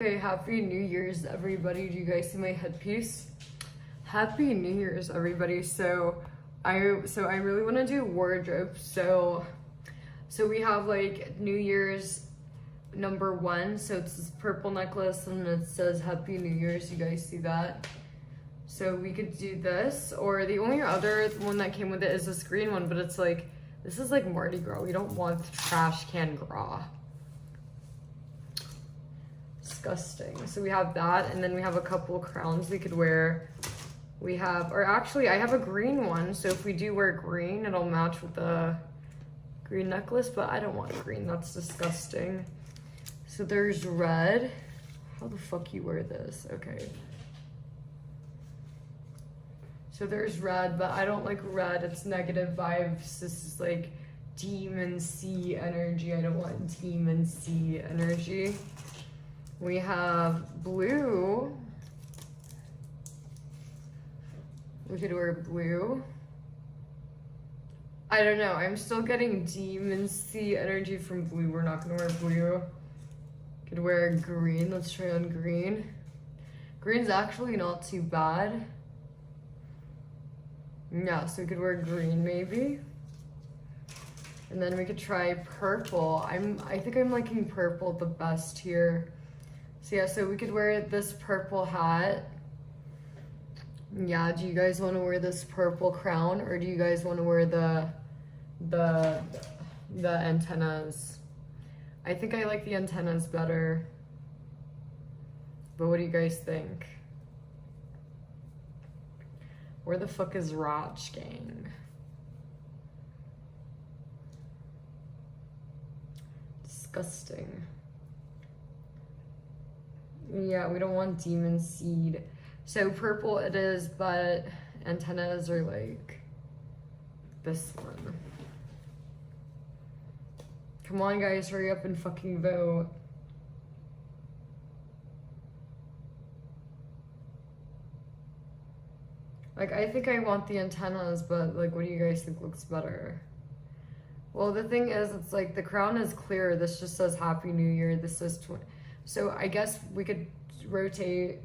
Okay, Happy New Year's, everybody. Do you guys see my headpiece? Happy New Year's, everybody. So I really want to do wardrobe. So we have like New Year's #1. So it's this purple necklace and it says Happy New Year's. You guys see that? So we could do this, or the only other one that came with it is this green one, but it's like, this is like Mardi Gras. We don't want trash can gras. Disgusting. So we have that, and then we have a couple crowns we could wear. We have, or actually I have a green one, so if we do wear green, it'll match with the green necklace, but I don't want green, that's disgusting. So there's red. How the fuck you wear this? Okay. So there's red, but I don't like red, it's negative vibes. This is like demon sea energy. I don't want demon sea energy. We have blue. We could wear blue. I don't know, I'm still getting demon sea energy from blue. We're not gonna wear blue. Could wear green, let's try on green. Green's actually not too bad. Yeah, so we could wear green maybe. And then we could try purple. I think I'm liking purple the best here. So yeah, so we could wear this purple hat. Yeah, do you guys want to wear this purple crown, or do you guys want to wear the antennas? I think I like the antennas better. But what do you guys think? Where the fuck is Raj Gang? Disgusting. Yeah, we don't want demon seed. So purple it is, but antennas are like this one. Come on guys, hurry up and fucking vote. Like, I think I want the antennas, but like, what do you guys think looks better? Well, the thing is, it's like the crown is clear. This just says Happy New Year. This says so I guess we could rotate.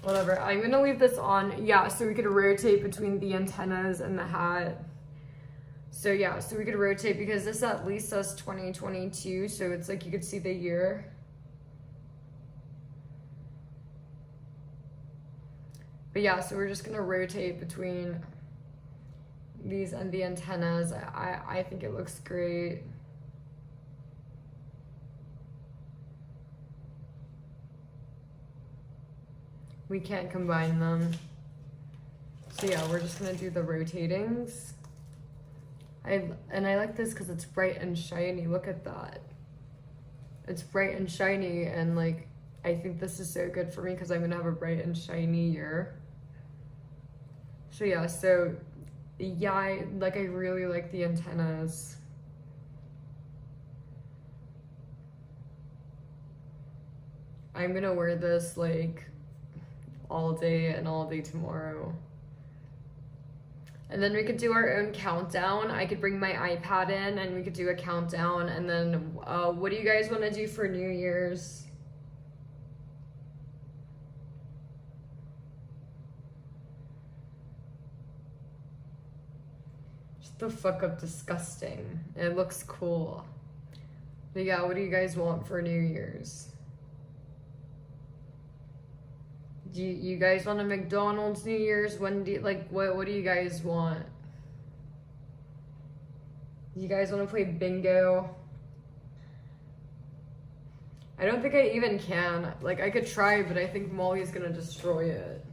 Whatever, I'm gonna leave this on. Yeah, so we could rotate between the antennas and the hat. So yeah, so we could rotate because this at least says 2022. So it's like you could see the year. But yeah, so we're just gonna rotate between these and the antennas. I think it looks great. We can't combine them. So yeah, we're just gonna do the rotatings. I like this because it's bright and shiny. Look at that. It's bright and shiny, and like, I think this is so good for me because I'm gonna have a bright and shiny year. So yeah, so yeah, I really like the antennas. I'm gonna wear this like all day and all day tomorrow. And then we could do our own countdown. I could bring my iPad in and we could do a countdown. And then what do you guys want to do for New Year's? Shut the fuck up, disgusting. It looks cool. But yeah, what do you guys want for New Year's? Do you guys want a McDonald's New Year's? When do you, like, what do you guys want? Do you guys want to play bingo? I don't think I even can. Like, I could try, but I think Molly's gonna destroy it.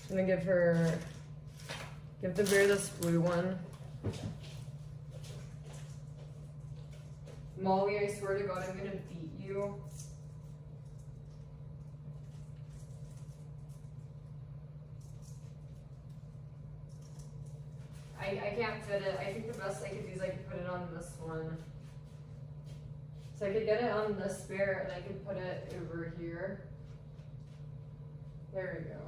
I'm gonna give the bear this blue one. Molly, I swear to God, I'm gonna beat you. I can't fit it. I think the best I could do is I could put it on this one. So I could get it on this bear and I could put it over here. There we go.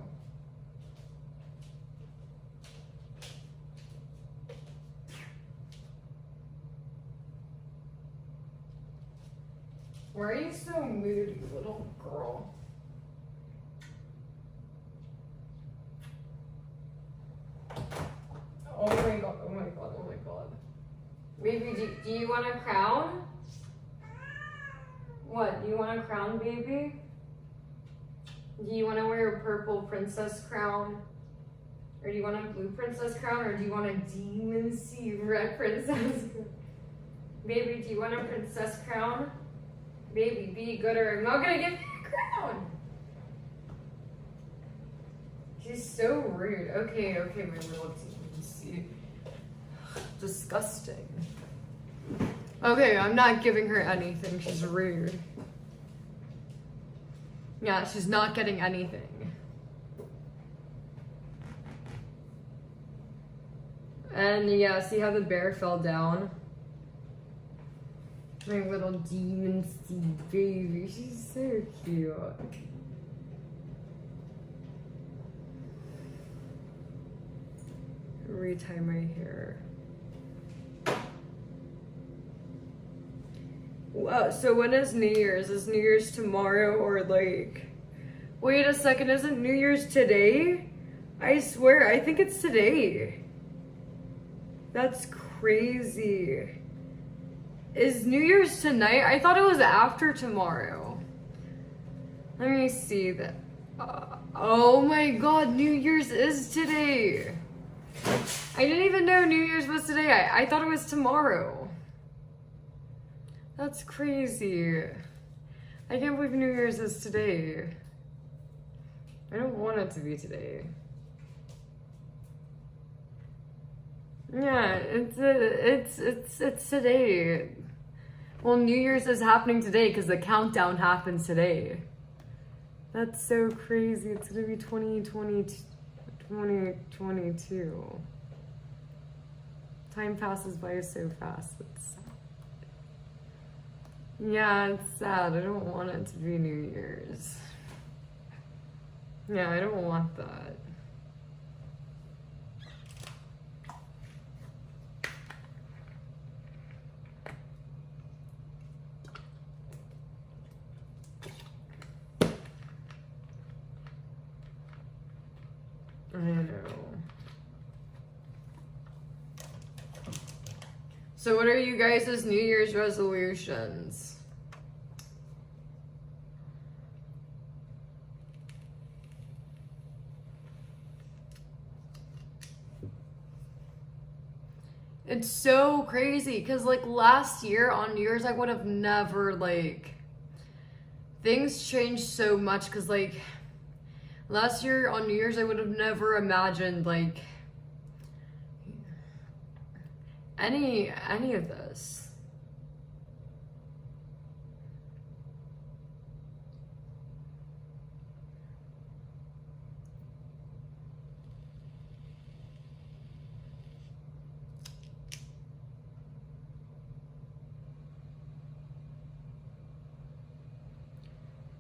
Why are you so moody, little girl? Oh my god, oh my god, oh my god. Baby, do you want a crown? What, do you want a crown, baby? Do you want to wear a purple princess crown? Or do you want a blue princess crown? Or do you want a demon sea red princess crown? Baby, do you want a princess crown? Baby, be good or I'm not gonna give you a crown. She's so rude. Okay, my little demon sea. Disgusting. Okay, I'm not giving her anything. She's rude. Yeah, she's not getting anything. And yeah, see how the bear fell down? My little demon sea baby. She's so cute. Retie my hair. Wow, so when is New Year's? Is New Year's tomorrow or like... Wait a second, isn't New Year's today? I swear, I think it's today. That's crazy. Is New Year's tonight? I thought it was after tomorrow. Let me see that. Oh my god, New Year's is today. I didn't even know New Year's was today. I thought it was tomorrow. That's crazy. I can't believe New Year's is today. I don't want it to be today. Yeah, it's today. Well, New Year's is happening today because the countdown happens today. That's so crazy. It's gonna be 2022. Time passes by so fast. It's sad. Yeah, it's sad. I don't want it to be New Year's. Yeah, I don't want that. I know. So what are you guys' New Year's resolutions? It's so crazy because like last year on New Year's I would have never like, things changed so much because like last year on New Year's I would have never imagined like any of this.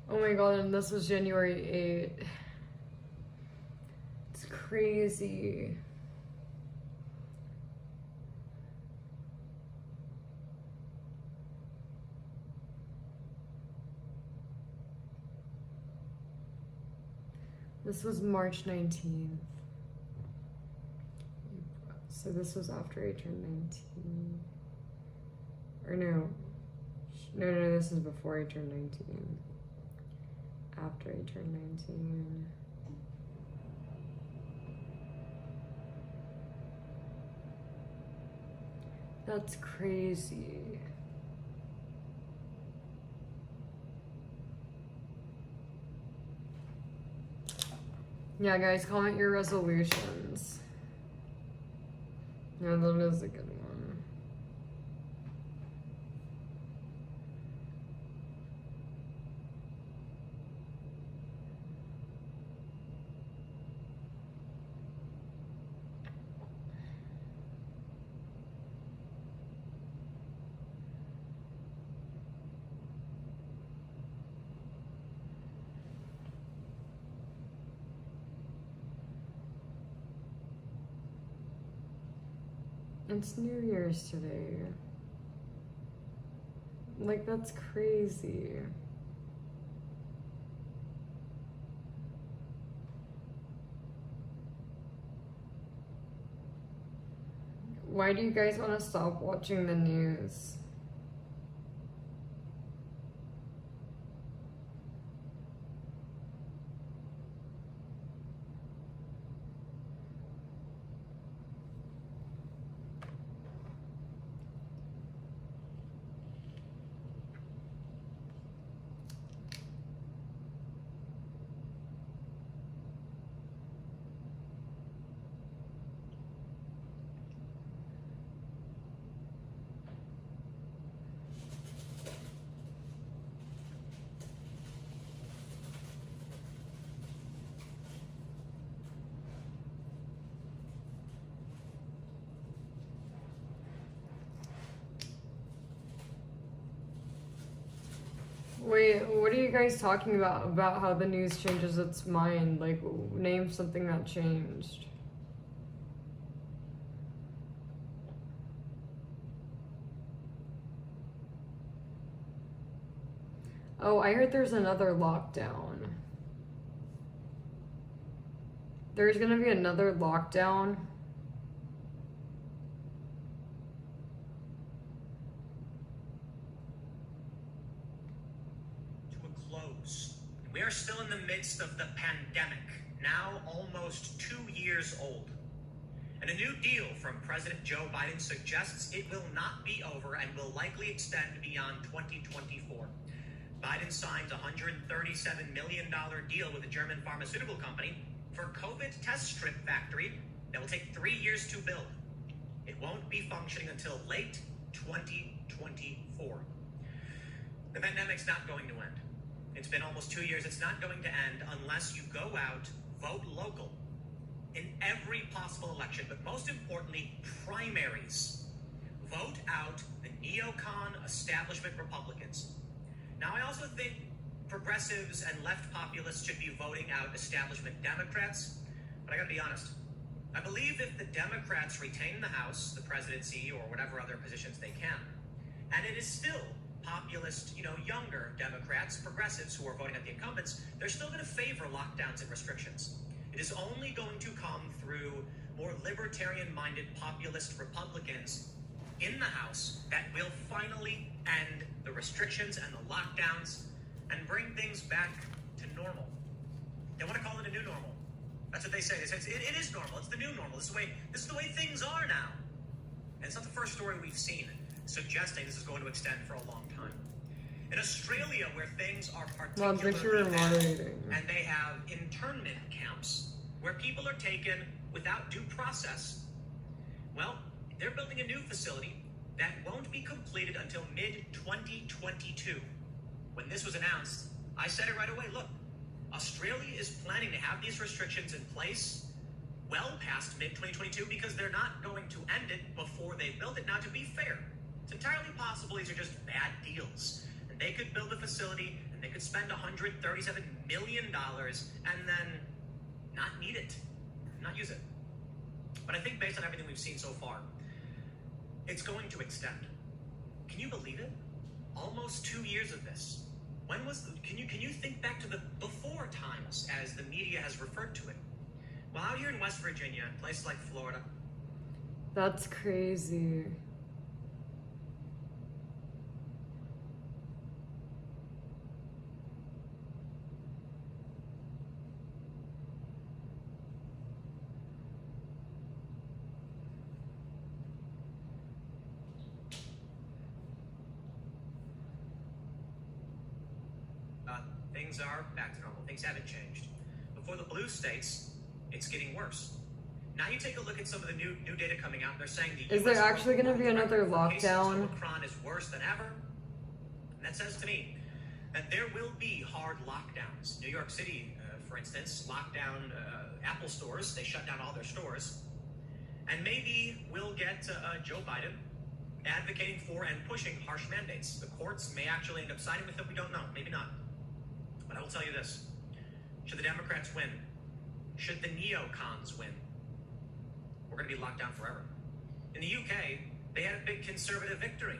Oh my god, and this was January 8th. It's crazy. This was March 19th. So this was after I turned 19. Or no, this is before I turned 19. After I turned 19. That's crazy. Yeah, guys, comment your resolutions. Yeah, that is a good one. It's New Year's today. Like, that's crazy. Why do you guys want to stop watching the news? Wait, what are you guys talking about? About how the news changes its mind? Like, name something that changed. Oh, I heard there's another lockdown. There's gonna be another lockdown. We are still in the midst of the pandemic, now almost 2 years old. And a new deal from President Joe Biden suggests it will not be over and will likely extend beyond 2024. Biden signed a $137 million deal with a German pharmaceutical company for a COVID test strip factory that will take 3 years to build. It won't be functioning until late 2024. The pandemic's not going to end. It's been almost 2 years. It's not going to end unless you go out, vote local in every possible election, but most importantly, primaries. Vote out the neocon establishment Republicans. Now, I also think progressives and left populists should be voting out establishment Democrats, but I gotta be honest. I believe if the Democrats retain the House, the presidency, or whatever other positions they can, and it is still populist, younger Democrats, progressives who are voting at the incumbents, they're still going to favor lockdowns and restrictions. It is only going to come through more libertarian-minded populist Republicans in the House that will finally end the restrictions and the lockdowns and bring things back to normal. They want to call it a new normal. That's what they say. They say it is normal. It's the new normal. This is the way things are now. And it's not the first story we've seen suggesting this is going to extend for a long time. In Australia, where things are particularly bad, and they have internment camps where people are taken without due process, well, they're building a new facility that won't be completed until mid-2022. When this was announced, I said it right away. Look, Australia is planning to have these restrictions in place well past mid-2022 because they're not going to end it before they build it. Now, to be fair, it's entirely possible these are just bad deals. And they could build a facility and they could spend $137 million and then not need it, not use it. But I think based on everything we've seen so far, it's going to extend. Can you believe it? Almost 2 years of this. Can you think back to the before times as the media has referred to it? Well, out here in West Virginia, places like Florida. That's crazy. Things are back to normal. Things haven't changed. But for the blue states, it's getting worse. Now you take a look at some of the new data coming out. They're saying the Is there actually going to be another lockdown? Omicron is worse than ever. And that says to me that there will be hard lockdowns. New York City, for instance, locked down Apple stores. They shut down all their stores. And maybe we'll get Joe Biden advocating for and pushing harsh mandates. The courts may actually end up siding with them. We don't know. Maybe not. But I will tell you this. Should the Democrats win? Should the neocons win? We're going to be locked down forever. In the UK, they had a big conservative victory.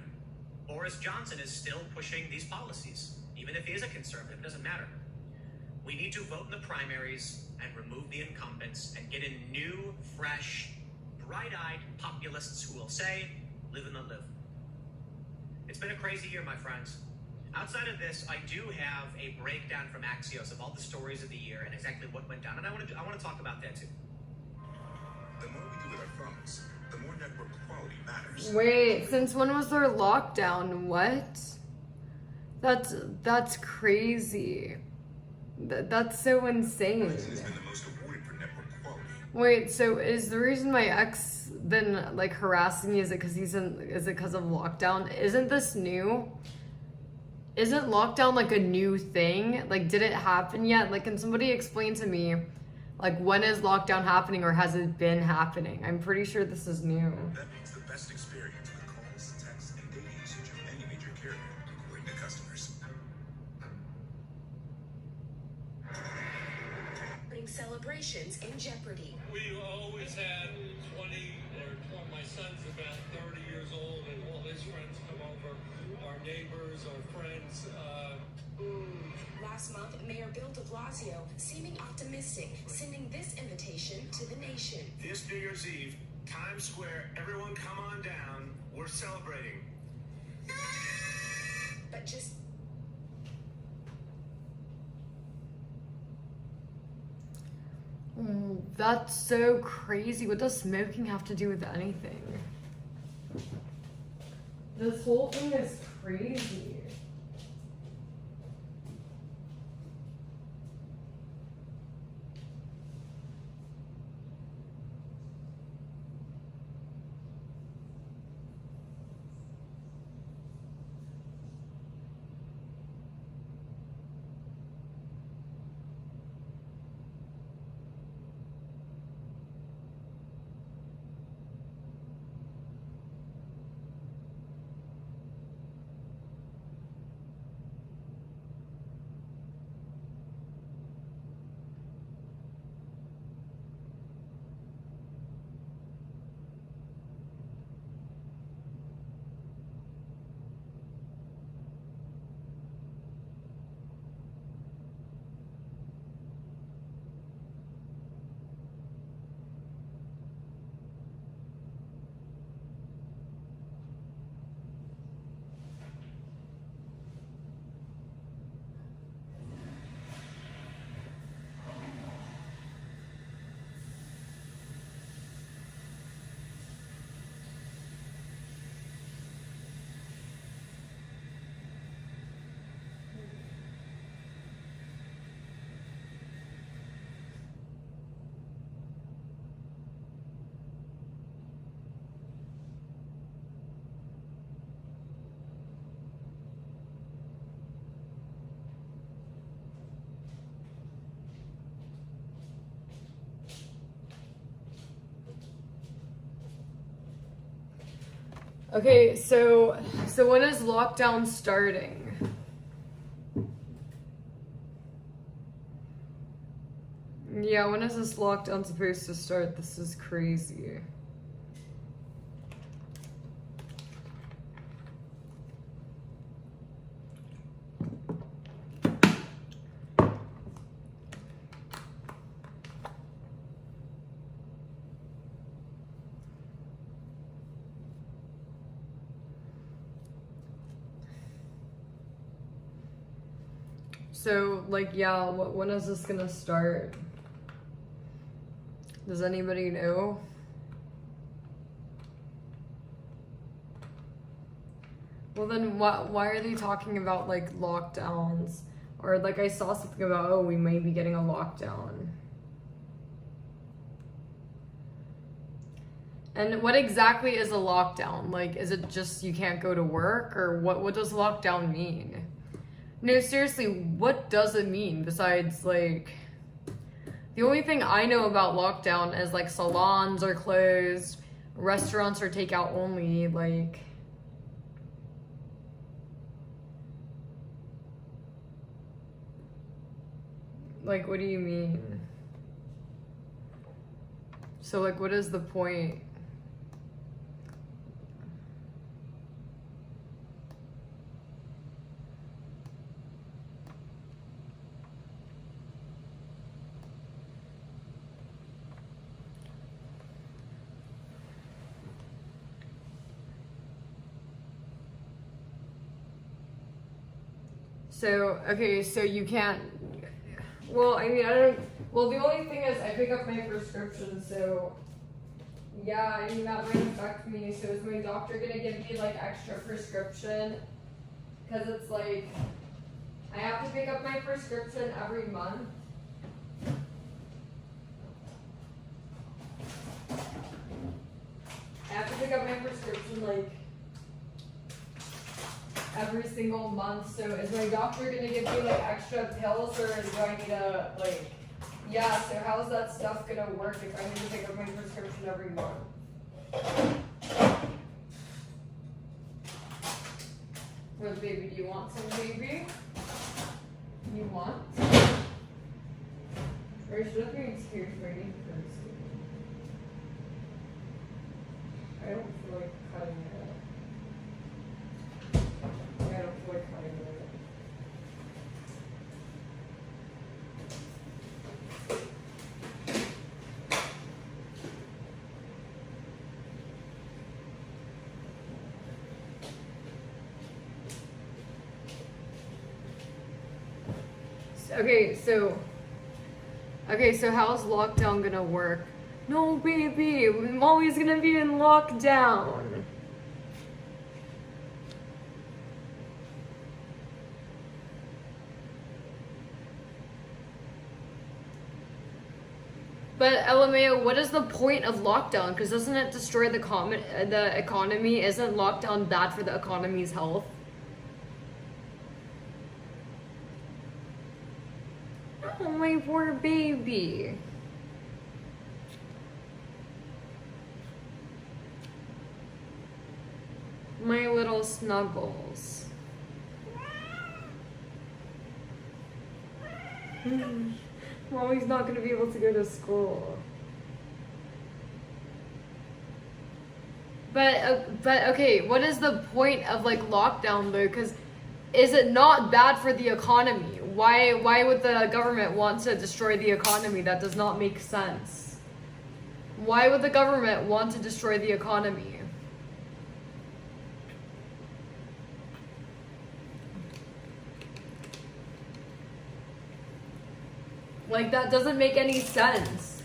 Boris Johnson is still pushing these policies. Even if he is a conservative, it doesn't matter. We need to vote in the primaries and remove the incumbents and get in new, fresh, bright-eyed populists who will say, live and let live. It's been a crazy year, my friends. Outside of this, I do have a breakdown from Axios of all the stories of the year and exactly what went down, and I want to talk about that too. The more we do with our phones, the more network quality matters. Wait, since when was their lockdown? What? That's crazy. That's so insane. Verizon has been the most awarded for network quality. Wait, so is the reason my ex been like harassing me, is it because of lockdown? Isn't this new? Isn't lockdown like a new thing? Like, did it happen yet? Like, can somebody explain to me, like, when is lockdown happening, or has it been happening? I'm pretty sure this is new. That means the best experience with calls, texts, and data usage of any major carrier, according to customers. Putting celebrations in jeopardy. We always had 20, or my son's about 30 years old, and all his friends come over, our neighbors, our friends. Last month, Mayor Bill de Blasio seeming optimistic, sending this invitation to the nation. This New Year's Eve, Times Square, everyone come on down. We're celebrating. But just That's so crazy. What does smoking have to do with anything? This whole thing is crazy. Okay, so when is lockdown starting? Yeah, when is this lockdown supposed to start? This is crazy. So, like, yeah, when is this gonna start? Does anybody know? Well, then why are they talking about, like, lockdowns? Or, like, I saw something about, oh, we might be getting a lockdown. And what exactly is a lockdown? Like, is it just you can't go to work? Or what does lockdown mean? No, seriously, what does it mean besides, like... The only thing I know about lockdown is, like, salons are closed, restaurants are takeout only, like... Like, what do you mean? So, like, what is the point? So, okay, so you can't, well, I mean, I don't, well, the only thing is I pick up my prescription, so, yeah, I mean, that might affect me. So is my doctor gonna give me, like, extra prescription? Because it's like, I have to pick up my prescription every month. I have to pick up my prescription, like, every single month. So is my doctor gonna give me, like, extra pills, or do I need to, like, yeah, so how's that stuff gonna work if I need to pick up my prescription every month? What, baby, do you want some, baby? You want? Or should I be scared for you first? I don't feel like cutting it up. I don't feel like cutting it up. Okay, so how's lockdown gonna work? No, baby, Molly's gonna be in lockdown. But LMAO, what is the point of lockdown? Because doesn't it destroy the economy? Isn't lockdown bad for the economy's health? Oh, my poor baby. My little snuggles. Mommy's not gonna be able to go to school. But okay, what is the point of like lockdown though? Because is it not bad for the economy? Why would the government want to destroy the economy? That does not make sense. Why would the government want to destroy the economy? Like, that doesn't make any sense.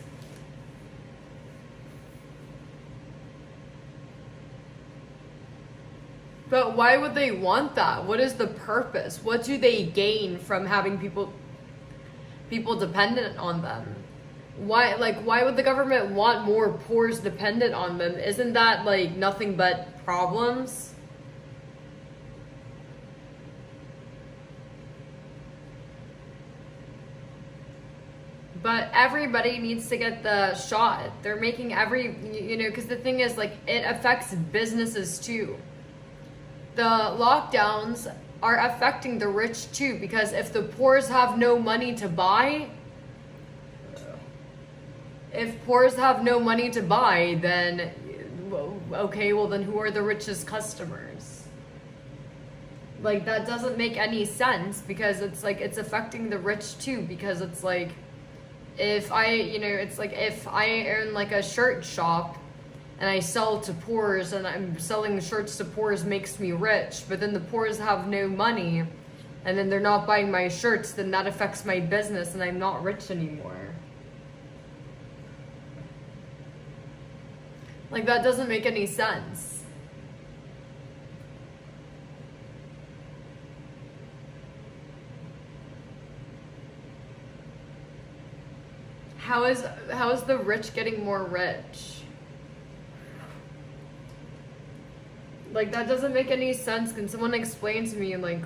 But why would they want that? What is the purpose? What do they gain from having people dependent on them? Why would the government want more poors dependent on them? Isn't that like nothing but problems? But everybody needs to get the shot. They're making because the thing is, like, it affects businesses too. The lockdowns are affecting the rich too, because if the poors have no money to buy, then, okay, well then who are the richest customers? Like, that doesn't make any sense, because it's like, it's affecting the rich too, because it's like, if I own like a shirt shop and I sell to poors, and I'm selling shirts to poors makes me rich, but then the poors have no money and then they're not buying my shirts, then that affects my business and I'm not rich anymore. Like, that doesn't make any sense. How is the rich getting more rich? Like, that doesn't make any sense. Can someone explain to me, like,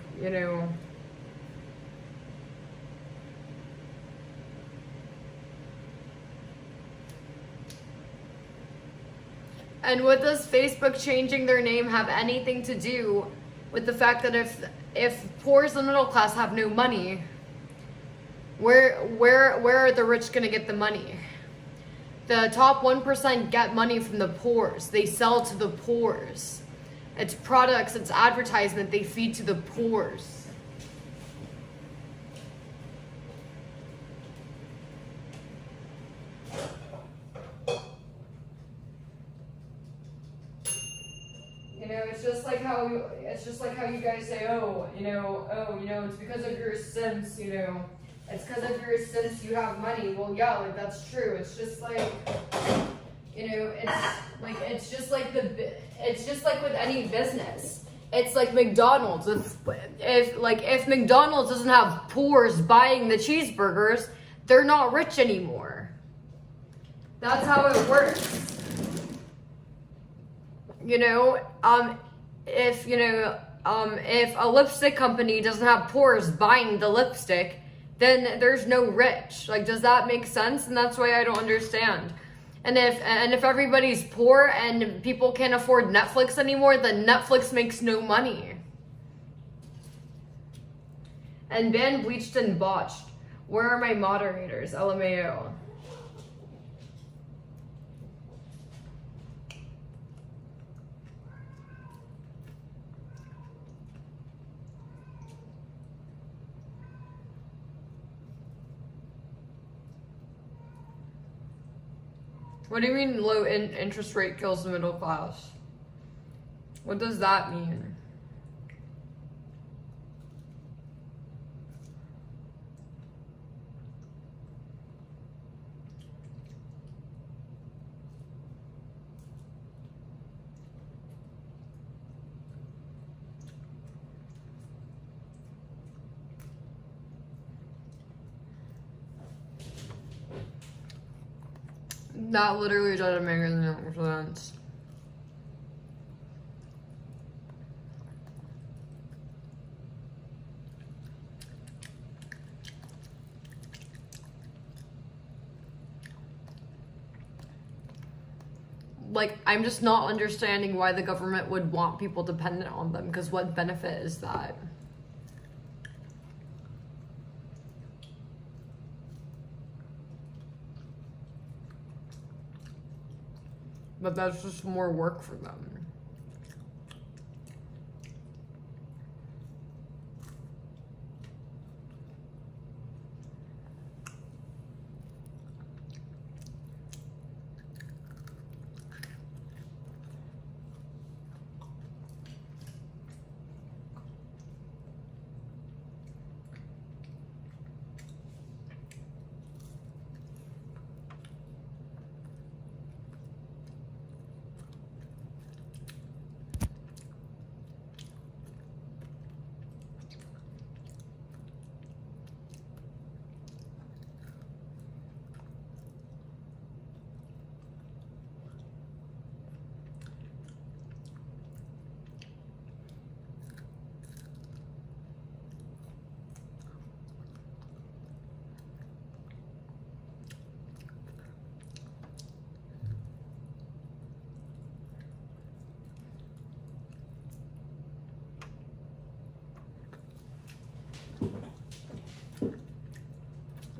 And what does Facebook changing their name have anything to do with the fact that if poors and middle class have no money, where are the rich gonna get the money? The top 1% get money from the poors. They sell to the poors. It's products, it's advertisement they feed to the poors. It's it's just like how you guys say, it's because of your simps, it's because of your simps you have money. Well, yeah, like that's true. It's just like, it's just like with any business. It's like McDonald's. If McDonald's doesn't have poors buying the cheeseburgers, they're not rich anymore. That's how it works. If a lipstick company doesn't have poors buying the lipstick, then there's no rich. Like, does that make sense? And that's why I don't understand. And if everybody's poor and people can't afford Netflix anymore, then Netflix makes no money. And banned, bleached, and botched. Where are my moderators? LMAO. What do you mean low interest rate kills the middle class? What does that mean? That literally doesn't make any sense. Like, I'm just not understanding why the government would want people dependent on them, because what benefit is that? But that's just more work for them.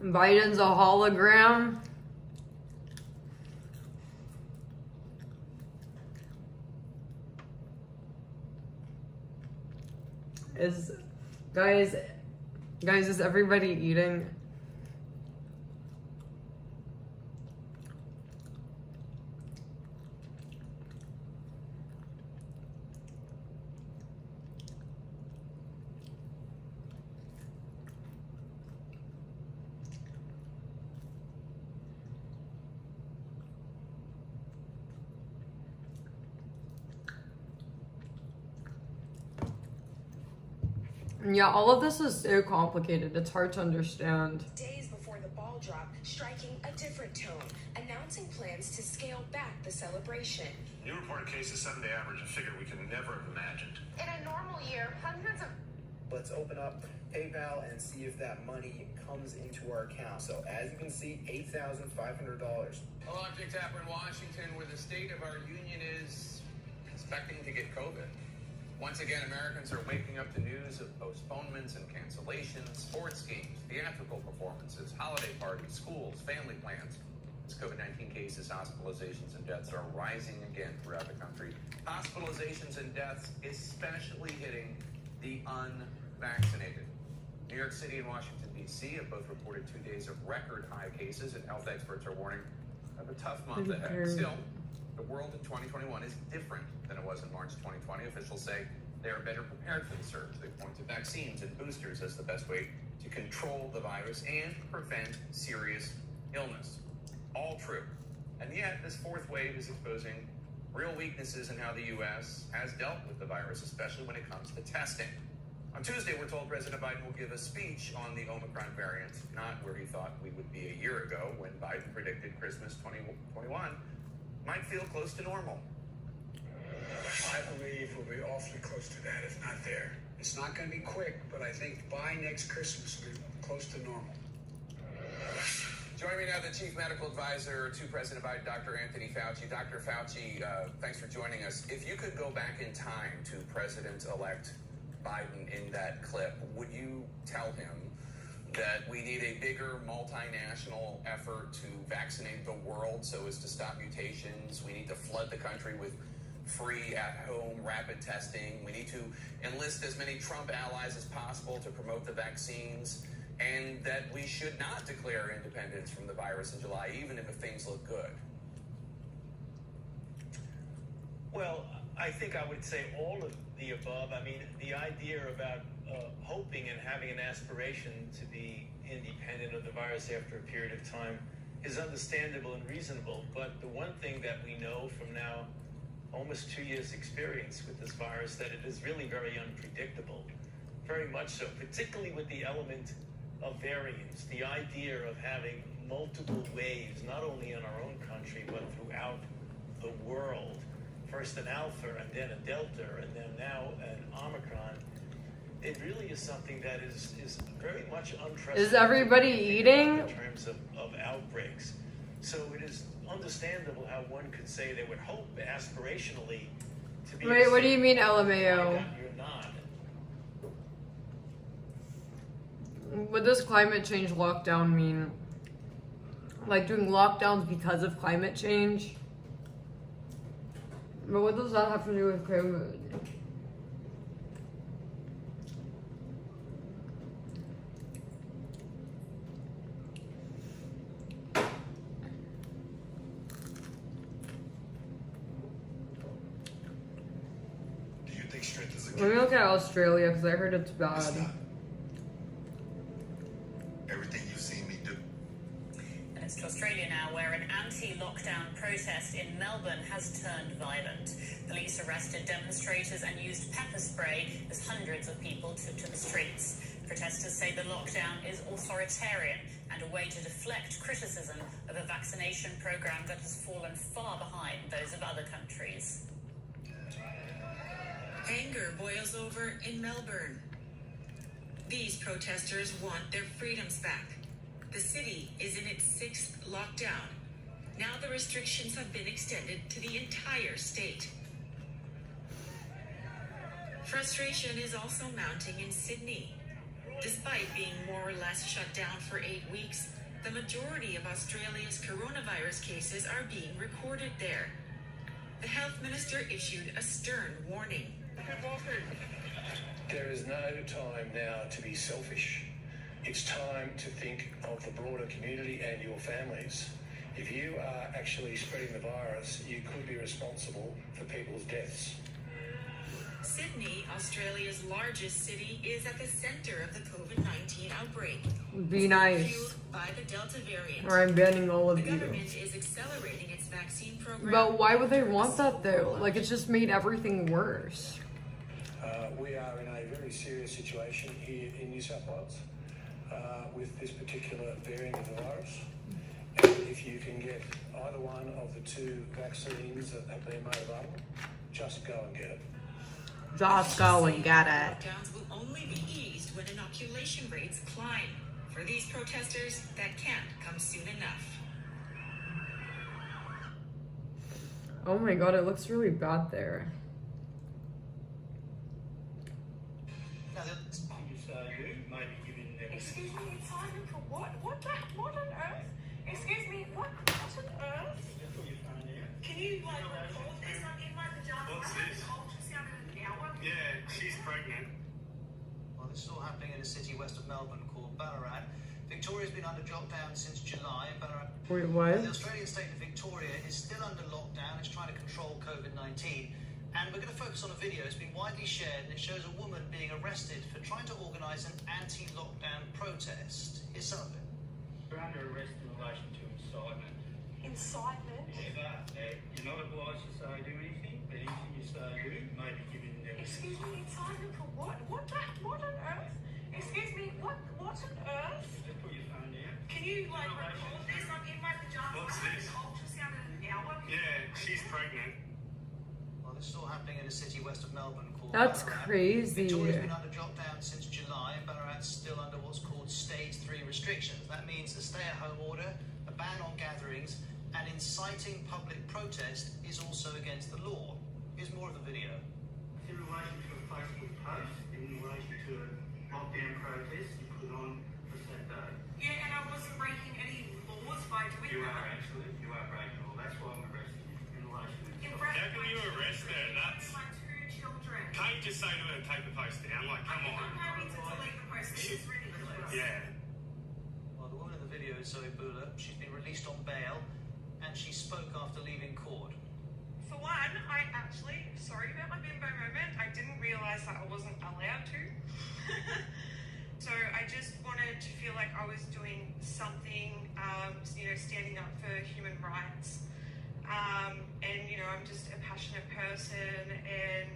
Biden's a hologram. Guys, is everybody eating? Yeah, all of this is so complicated. It's hard to understand. Days before the ball drop, striking a different tone, announcing plans to scale back the celebration. New reported cases 7-day average, a figure we can never have imagined. In a normal year, hundreds of... Let's open up PayPal and see if that money comes into our account. So as you can see, $8,500. A lot of things happen in Washington where the state of our union is expecting to get COVID. Once again, Americans are waking up to news of postponements and cancellations, sports games, theatrical performances, holiday parties, schools, family plans. As COVID-19 cases, hospitalizations, and deaths are rising again throughout the country. Hospitalizations and deaths especially hitting the unvaccinated. New York City and Washington, D.C. have both reported 2 days of record high cases, and health experts are warning of a tough month ahead. Still, the world in 2021 is different than it was in March 2020. Officials say they are better prepared for the surge. They point to vaccines and boosters as the best way to control the virus and prevent serious illness. All true. And yet, this fourth wave is exposing real weaknesses in how the U.S. has dealt with the virus, especially when it comes to testing. On Tuesday, we're told President Biden will give a speech on the Omicron variant, not where he thought we would be a year ago when Biden predicted Christmas 2021 might feel close to normal. I believe we'll be awfully close to that, if not there. It's not going to be quick, but I think by next Christmas, we'll be close to normal. Joining me now, the Chief Medical Advisor to President Biden, Dr. Anthony Fauci. Dr. Fauci, thanks for joining us. If you could go back in time to President-elect Biden in that clip, would you tell him that we need a bigger multinational effort to vaccinate the world so as to stop mutations? We need to flood the country with free at-home rapid testing. We need to enlist as many Trump allies as possible to promote the vaccines, and that we should not declare independence from the virus in July, even if things look good. Well, I think I would say all of the above. I mean, the idea about hoping and having an aspiration to be independent of the virus after a period of time is understandable and reasonable. But the one thing that we know from now almost 2 years experience with this virus, that it is really very unpredictable, very much so, particularly with the element of variants, the idea of having multiple waves, not only in our own country, but throughout the world. First an Alpha, and then a Delta, and then now an Omicron. It really is something that is very much unprecedented. Is everybody eating? In terms of outbreaks. So it is understandable how one could say they would hope aspirationally to be... Wait, what do you mean LMAO? You're not. What does climate change lockdown mean? Like doing lockdowns because of climate change? But what does that have to do with COVID? Do you think strength is a Let me look at Australia because I heard it's It's bad. not. Everything you've seen me do. And it's to Australia now, where an anti-lockdown protest in Melbourne has turned violent. Police arrested demonstrators and used pepper spray as hundreds of people took to the streets. Protesters say the lockdown is authoritarian and a way to deflect criticism of a vaccination program that has fallen far behind those of other countries. Anger boils over in Melbourne. These protesters want their freedoms back. The city is in its 6th lockdown. Now the restrictions have been extended to the entire state. Frustration is also mounting in Sydney. Despite being more or less shut down for 8 weeks, the majority of Australia's coronavirus cases are being recorded there. The health minister issued a stern warning. There is no time now to be selfish. It's time to think of the broader community and your families. If you are actually spreading the virus, you could be responsible for people's deaths. Sydney, Australia's largest city, is at the center of the COVID-19 outbreak. Be nice. Fueled by the Delta variant. Or I'm banning all of The you. government is accelerating its vaccine program. But why would they want that though? Like it's just made everything worse. We are in a very serious situation here in New South Wales with this particular variant of the virus. And if you can get either one of the 2 vaccines that have been made available, just go and get it. Just go and get it. Lockdowns will only be eased when inoculation rates climb. For these protesters, that can't come soon enough. Oh my god, it looks really bad there. Excuse me, it's silent for what? What on earth? Excuse me, what on earth? Can you record this? I'm in my pajamas. What's this? Ultrasound in an hour. Yeah, she's pregnant. Well, this is all happening in a city west of Melbourne called Ballarat. Victoria's been under lockdown since July. Ballarat. Wait, what? The Australian state of Victoria is still under lockdown. It's trying to control COVID-19. And we're going to focus on a video. It's been widely shared, and it shows a woman being arrested for trying to organise an anti-lockdown protest. Here's some of it. You're under arrest in relation to incitement. Incitement? You're not obliged to say do anything, but anything you say do may be given them. Excuse me, incitement for what? What on earth? Excuse me, what on earth? Just put your phone down. Can you record this? I'm in my pajamas. What's this? Ultrasound in an hour. Yeah, she's pregnant. Well, this is all happening in a city west of Melbourne called That's Ballarat. crazy. Victoria's been under lockdown since July, and Ballarat's still under what's called Stage 3 restrictions. That means a stay-at-home order, a ban on gatherings, and inciting public protest is also against the law. Here's more of the video. In relation to a Facebook post, in relation to a lockdown protest you put on for Saturday. Yeah, and I wasn't breaking any laws by doing You that. are actually, you are breaking all. That's why I'm arresting you in relation to In this. front How of can my you children, arrest her? That's... my 2 children. Can't you just say to her, take the post down? Like, come on. I'm happy to delete the post. This is ridiculous. Yeah. Well, the woman in the video is Zoe Bula. She's been released on bail, and she spoke after leaving court. For one, I actually, sorry about my bimbo moment, I didn't realise that I wasn't allowed to. So I just wanted to feel like I was doing something, standing up for human rights. And, I'm just a passionate person, and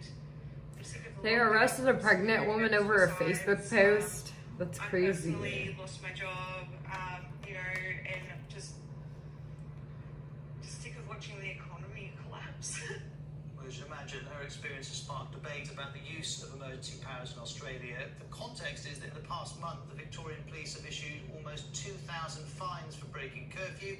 I'm sick of the They lockdown, arrested a sick pregnant of woman over a suicides. Facebook post. That's I crazy. personally lost my job, and just sick of watching the economy collapse. Well, as you imagine, her experience has sparked debate about the use of emergency powers in Australia. The context is that in the past month, the Victorian police have issued almost 2,000 fines for breaking curfew,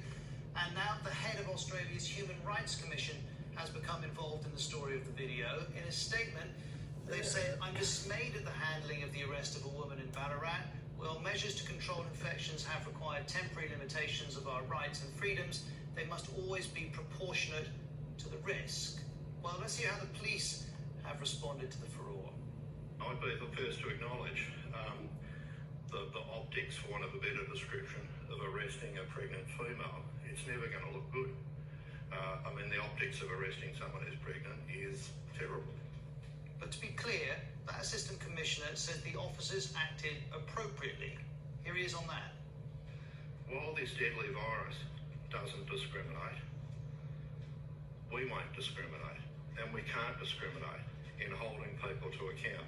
and now the head of Australia's Human Rights Commission has become involved in the story of the video. In a statement, they've said, "I'm dismayed at the handling of the arrest of a woman in Ballarat. While measures to control infections have required temporary limitations of our rights and freedoms, they must always be proportionate to the risk." Well, let's see how the police have responded to the furore. I'd be the first to acknowledge the optics, for want of a better description, of arresting a pregnant female. It's never going to look good. The optics of arresting someone who's pregnant is terrible. But to be clear, that Assistant Commissioner says the officers acted appropriately. Here he is on that. While this deadly virus doesn't discriminate, we won't discriminate, and we can't discriminate in holding people to account.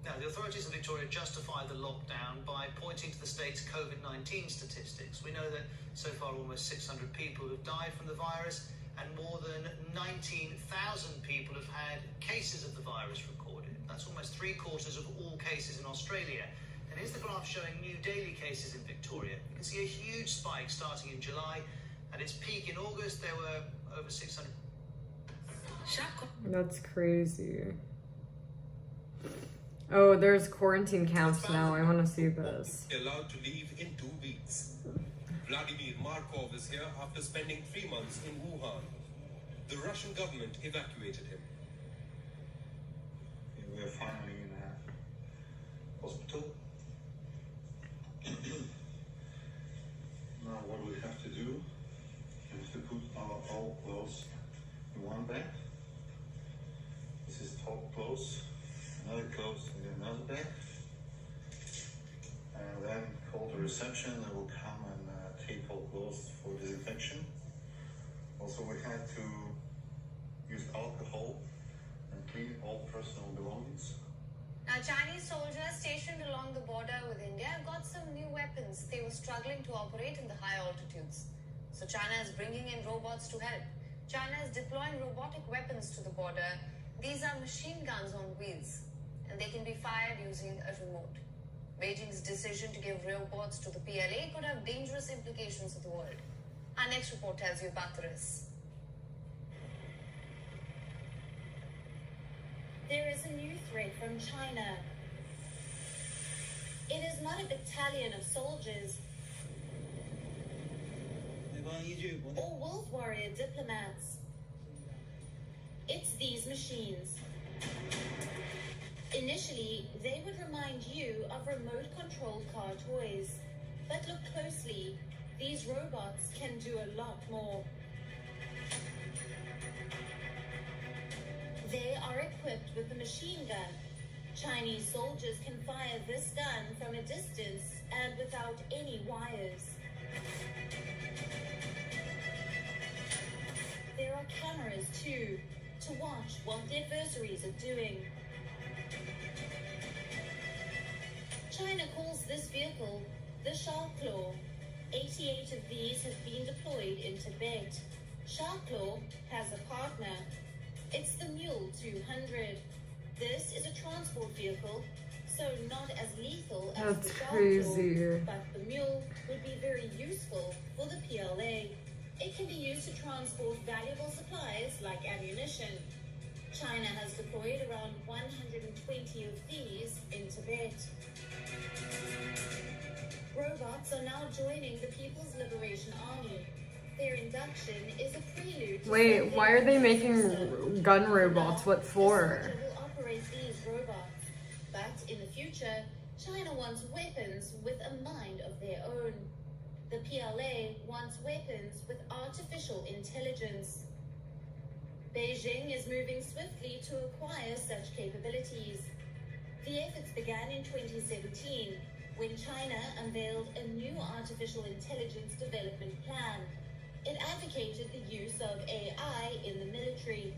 Now, the authorities in Victoria justify the lockdown by pointing to the state's COVID-19 statistics. We know that so far almost 600 people have died from the virus, and more than 19,000 people have had cases of the virus recorded. That's almost 3/4 of all cases in Australia. And here's the graph showing new daily cases in Victoria. You can see a huge spike starting in July. At its peak in August, there were over 600. That's crazy. Oh, there's quarantine camps now. I want to see this. Allowed to leave in 2 weeks. Vladimir Markov is here after spending 3 months in Wuhan. The Russian government evacuated him. We are finally in a hospital. Now what we have to do is to put our all clothes in one bag. This is top clothes, another clothes in another bag. And then call the reception, they will come and take all clothes for disinfection. Also we had to use alcohol and clean all personal belongings. Now, Chinese soldiers stationed along the border with India got some new weapons. They were struggling to operate in the high altitudes. So China is bringing in robots to help. China is deploying robotic weapons to the border. These are machine guns on wheels, and they can be fired using a remote. Beijing's decision to give robots to the PLA could have dangerous implications for the world. Our next report tells you about this. There is a new threat from China. It is not a battalion of soldiers or wolf warrior diplomats. It's these machines. Initially, they would remind you of remote-controlled car toys. But look closely. These robots can do a lot more. They are equipped with a machine gun. Chinese soldiers can fire this gun from a distance and without any wires. There are cameras too, to watch what the adversaries are doing. China calls this vehicle the Shark Claw. 88 of these have been deployed in Tibet. Shark Claw has a partner. It's the Mule 200. This is a transport vehicle, so not as lethal as the Shark Claw, but the Mule would be very useful for the PLA. It can be used to transport valuable supplies like ammunition. China has deployed around 120 of these in Tibet. Robots are now joining the People's Liberation Army. Their induction is a prelude to Wait, why are they making gun robots? What for? The soldier will operate these robots. But in the future, China wants weapons with a mind of their own. The PLA wants weapons with artificial intelligence. Beijing is moving swiftly to acquire such capabilities. The efforts began in 2017 when China unveiled a new artificial intelligence development plan. It advocated the use of AI in the military.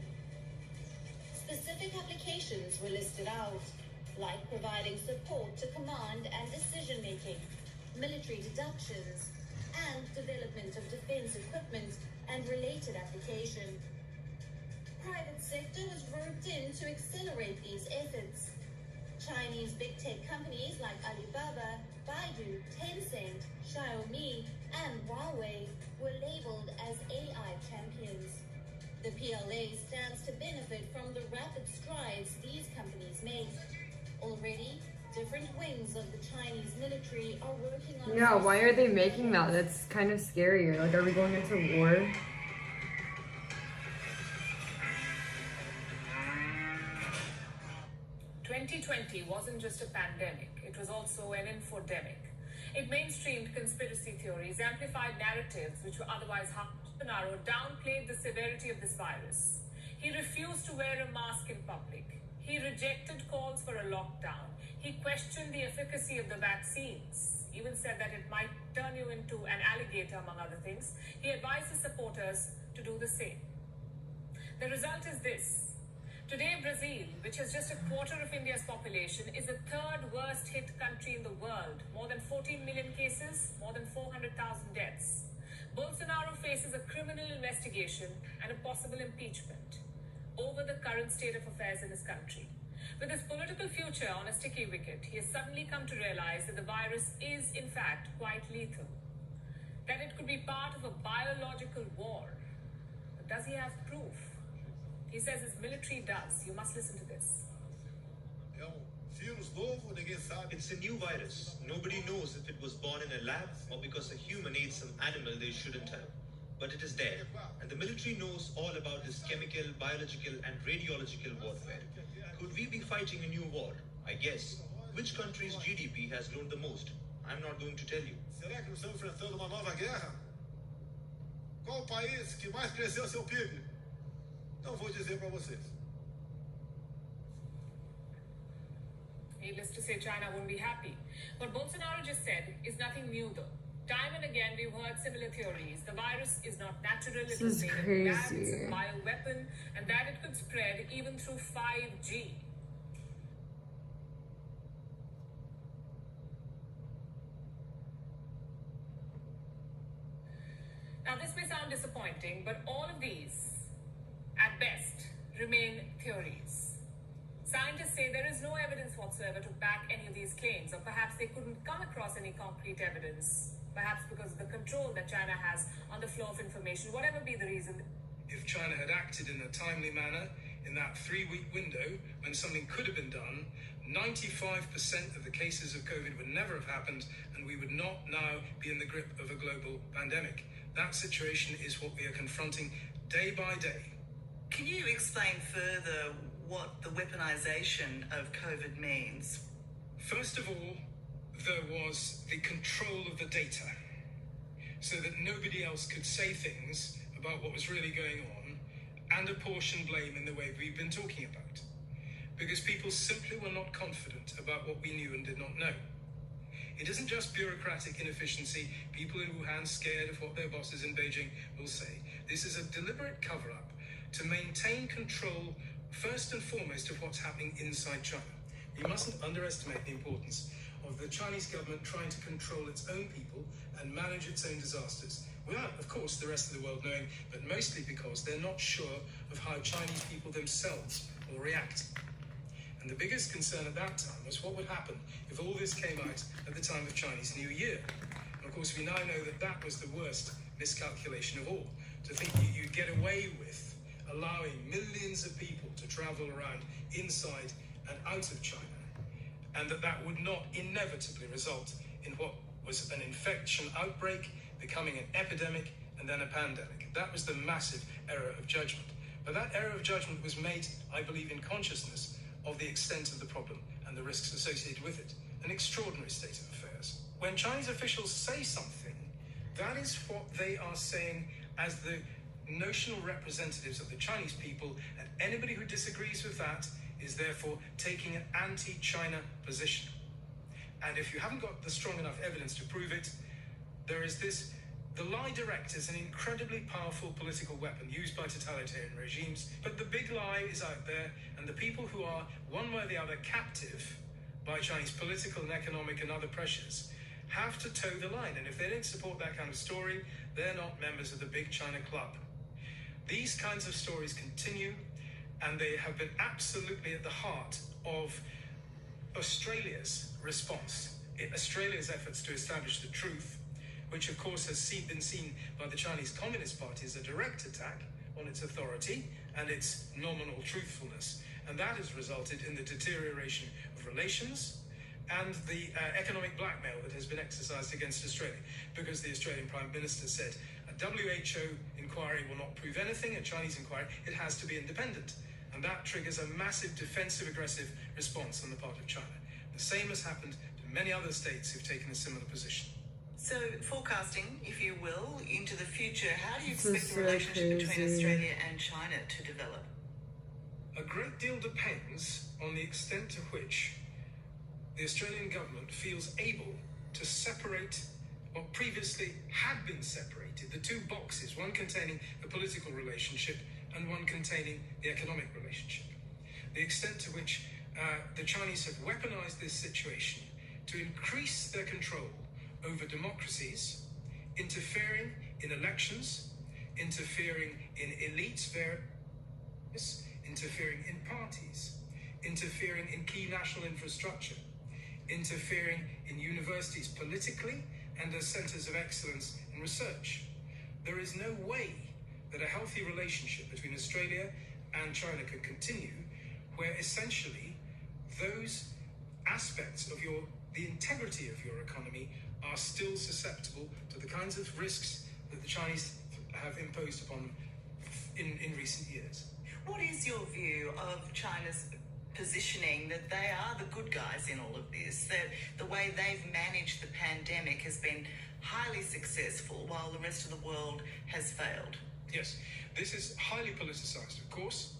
Specific applications were listed out, like providing support to command and decision-making, military deductions, and development of defense equipment and related application. Private sector was roped in to accelerate these efforts. Chinese big tech companies like Alibaba, Baidu, Tencent, Xiaomi, and Huawei were labeled as AI champions. The PLA stands to benefit from the rapid strides these companies make. Already, different wings of the Chinese military are working on... Yeah, why are they making that? It's kind of scary. Like, are we going into war? 2020 wasn't just a pandemic, it was also an infodemic. It mainstreamed conspiracy theories, amplified narratives which were otherwise Bolsonaro downplayed the severity of this virus. He refused to wear a mask in public. He rejected calls for a lockdown. He questioned the efficacy of the vaccines, even said that it might turn you into an alligator, among other things. He advised his supporters to do the same. The result is this. Today, Brazil, which has just a quarter of India's population, is the third worst hit country in the world. More than 14 million cases, more than 400,000 deaths. Bolsonaro faces a criminal investigation and a possible impeachment over the current state of affairs in his country. With his political future on a sticky wicket, he has suddenly come to realize that the virus is, in fact, quite lethal. That it could be part of a biological war. But does he have proof? He says his military does. You must listen to this. It's a new virus. Nobody knows if it was born in a lab or because a human ate some animal they shouldn't have. But it is there. And the military knows all about this chemical, biological, and radiological warfare. Could we be fighting a new war? I guess. Which country's GDP has grown the most? I'm not going to tell you. Será que estamos enfrentando uma nova guerra? Qual o país que mais cresceu seu PIB? Não vou dizer para vocês. Needless to say, China won't be happy. What Bolsonaro just said is nothing new, though. Time and again, we've heard similar theories. The virus is not natural, it was made in labs, it's a bioweapon, and that it could spread even through 5G. Now, this may sound disappointing, but all of these, at best, remain theories. Scientists say there is no evidence whatsoever to back any of these claims, or perhaps they couldn't come across any concrete evidence, perhaps because of the control that China has on the flow of information, whatever be the reason. If China had acted in a timely manner in that 3-week window when something could have been done, 95% of the cases of COVID would never have happened, and we would not now be in the grip of a global pandemic. That situation is what we are confronting day by day. Can you explain further what the weaponization of COVID means? First of all, there was the control of the data, so that nobody else could say things about what was really going on and apportion blame in the way we've been talking about, because people simply were not confident about what we knew and did not know. It isn't just bureaucratic inefficiency, people in Wuhan scared of what their bosses in Beijing will say. This is a deliberate cover-up to maintain control, first and foremost, of what's happening inside China. You mustn't underestimate the importance of the Chinese government trying to control its own people and manage its own disasters, without, of course, the rest of the world knowing, but mostly because they're not sure of how Chinese people themselves will react. And the biggest concern at that time was what would happen if all this came out at the time of Chinese New Year. And of course, we now know that that was the worst miscalculation of all, to think you'd get away with allowing millions of people to travel around inside and out of China, and that would not inevitably result in what was an infection outbreak becoming an epidemic and then a pandemic. That was the massive error of judgment. But that error of judgment was made, I believe, in consciousness of the extent of the problem and the risks associated with it. An extraordinary state of affairs. When Chinese officials say something, that is what they are saying as the notional representatives of the Chinese people, and anybody who disagrees with that is therefore taking an anti-China position. And if you haven't got the strong enough evidence to prove it, there is this. The lie direct is an incredibly powerful political weapon used by totalitarian regimes, but the big lie is out there, and the people who are one way or the other captive by Chinese political and economic and other pressures have to toe the line, and if they don't support that kind of story, they're not members of the big China club. These kinds of stories continue, and they have been absolutely at the heart of Australia's response, Australia's efforts to establish the truth, which of course has been seen by the Chinese Communist Party as a direct attack on its authority and its nominal truthfulness. And that has resulted in the deterioration of relations and the economic blackmail that has been exercised against Australia, because the Australian Prime Minister said a WHO inquiry will not prove anything, a Chinese inquiry, it has to be independent. And that triggers a massive defensive aggressive response on the part of China. The same has happened to many other states who've taken a similar position. So, forecasting, if you will, into the future, how do you expect the relationship between Australia and China to develop? A great deal depends on the extent to which the Australian government feels able to separate what previously had been separated, the two boxes, one containing the political relationship and one containing the economic relationship. The extent to which the Chinese have weaponized this situation to increase their control over democracies, interfering in elections, interfering in elites, interfering in parties, interfering in key national infrastructure, interfering in universities politically and as centers of excellence in research. There is no way that a healthy relationship between Australia and China can continue where essentially those aspects of the integrity of your economy are still susceptible to the kinds of risks that the Chinese have imposed upon them in recent years. What is your view of China's positioning that they are the good guys in all of this, that the way they've managed the pandemic has been highly successful while the rest of the world has failed? Yes, this is highly politicized, of course.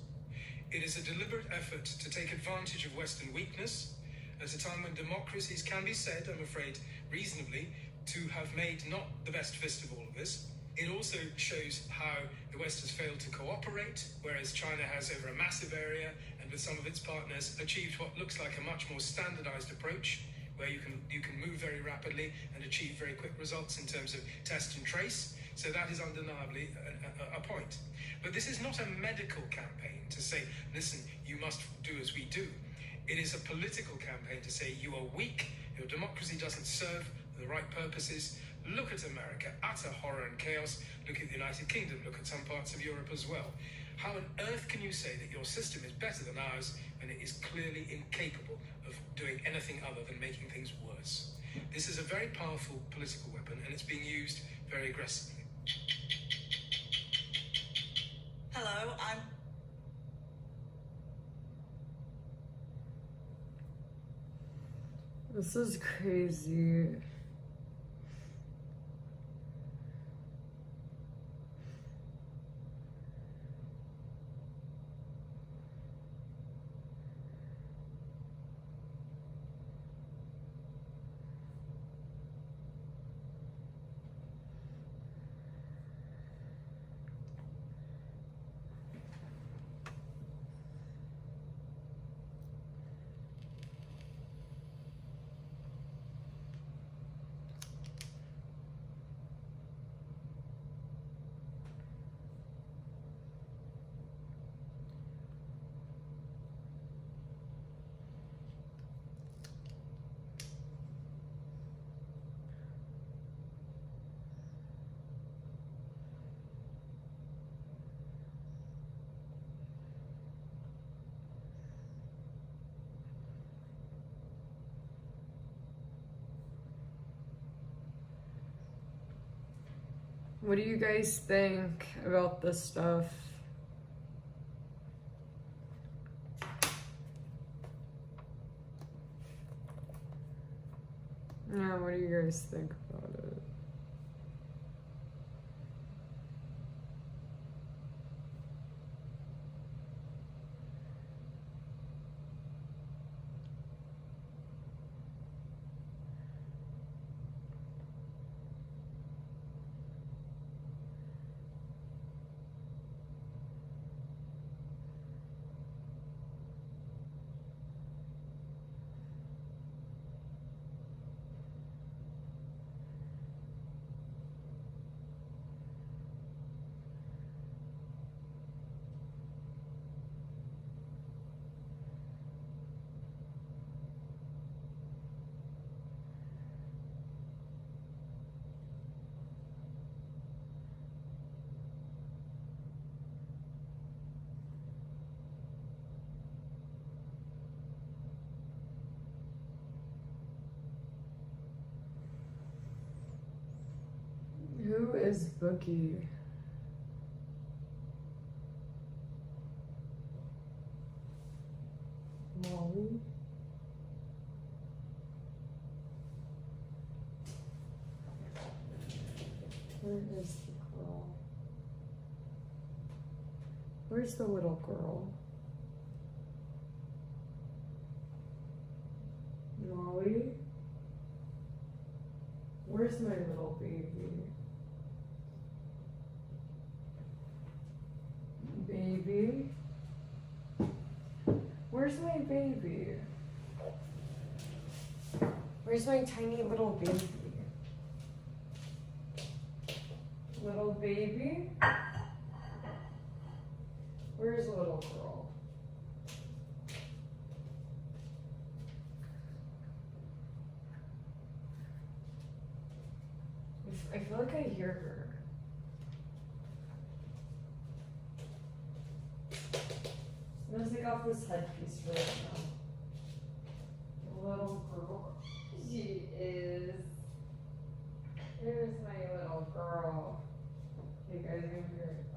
It is a deliberate effort to take advantage of Western weakness at a time when democracies can be said, I'm afraid, reasonably, to have made not the best fist of all of this. It also shows how the West has failed to cooperate, whereas China has, over a massive area and with some of its partners, achieved what looks like a much more standardized approach, where you can move very rapidly and achieve very quick results in terms of test and trace. So that is undeniably a point. But this is not a medical campaign to say, listen, you must do as we do. It is a political campaign to say you are weak, your democracy doesn't serve the right purposes. Look at America, utter horror and chaos. Look at the United Kingdom, look at some parts of Europe as well. How on earth can you say that your system is better than ours when it is clearly incapable of doing anything other than making things worse? This is a very powerful political weapon, and it's being used very aggressively. Hello, I'm... This is crazy. What do you guys think about this stuff? Yeah, what do you guys think about it? Who is Bookie? Molly? Where is the girl? Where's the little girl? Molly? Where's my little baby? Baby? Where's my baby? Where's my tiny little baby? Little baby? Where's little girl? I feel like I hear her. I'm gonna take off this headpiece right now. Little girl. She is. Here's my little girl. You guys can hear it.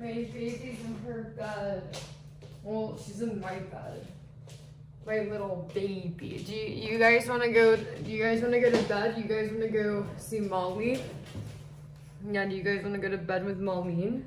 My baby's in her bed. Well, she's in my bed. My little baby. Do you guys want to go? Do you guys want to go to bed? You guys want to go see Molly? Yeah. Do you guys want to go to bed with Marlene?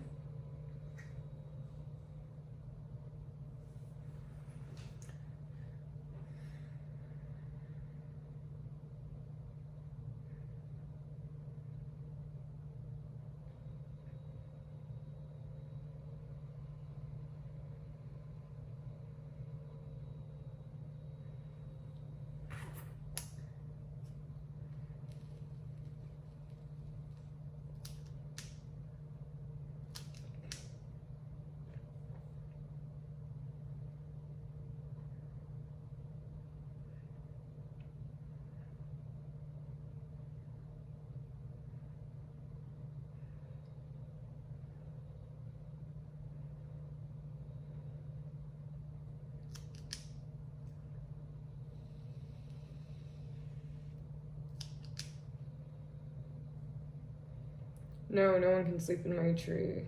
No, no one can sleep in my tree.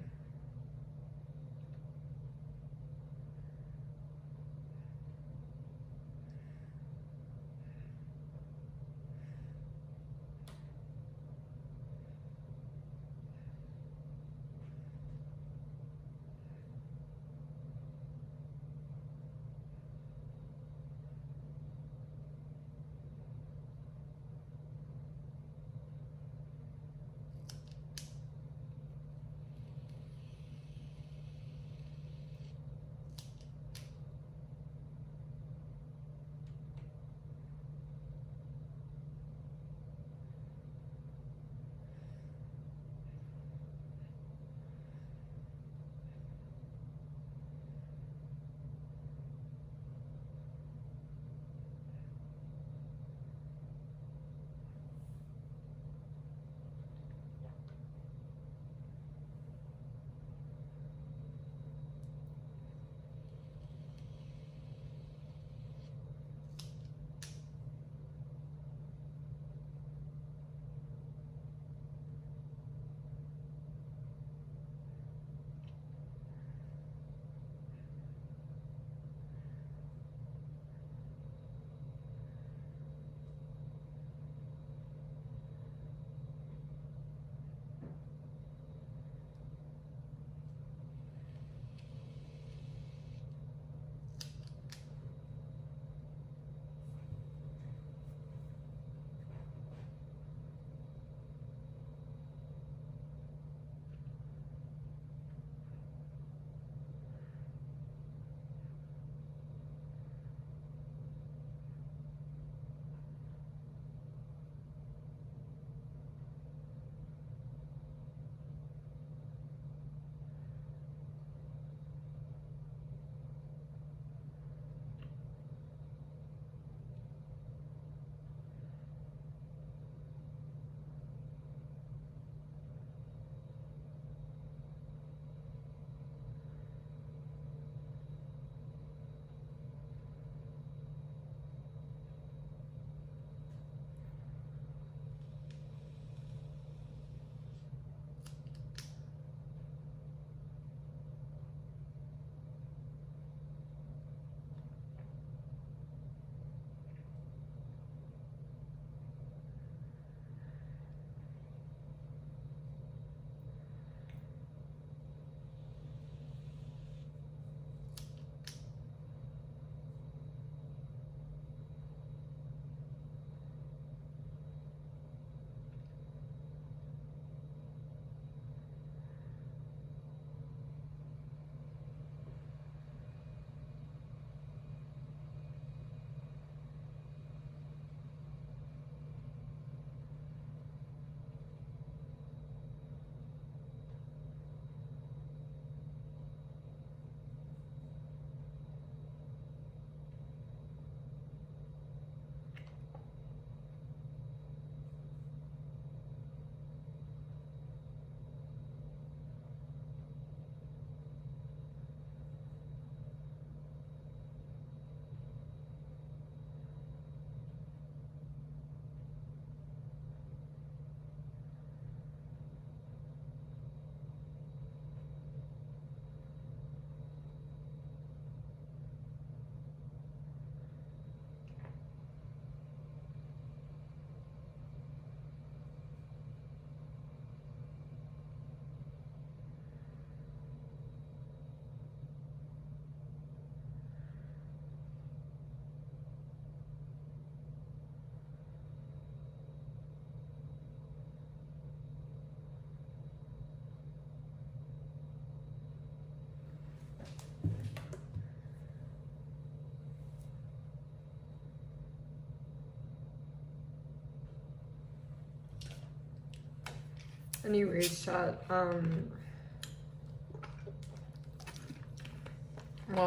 Anyways, chat, wow,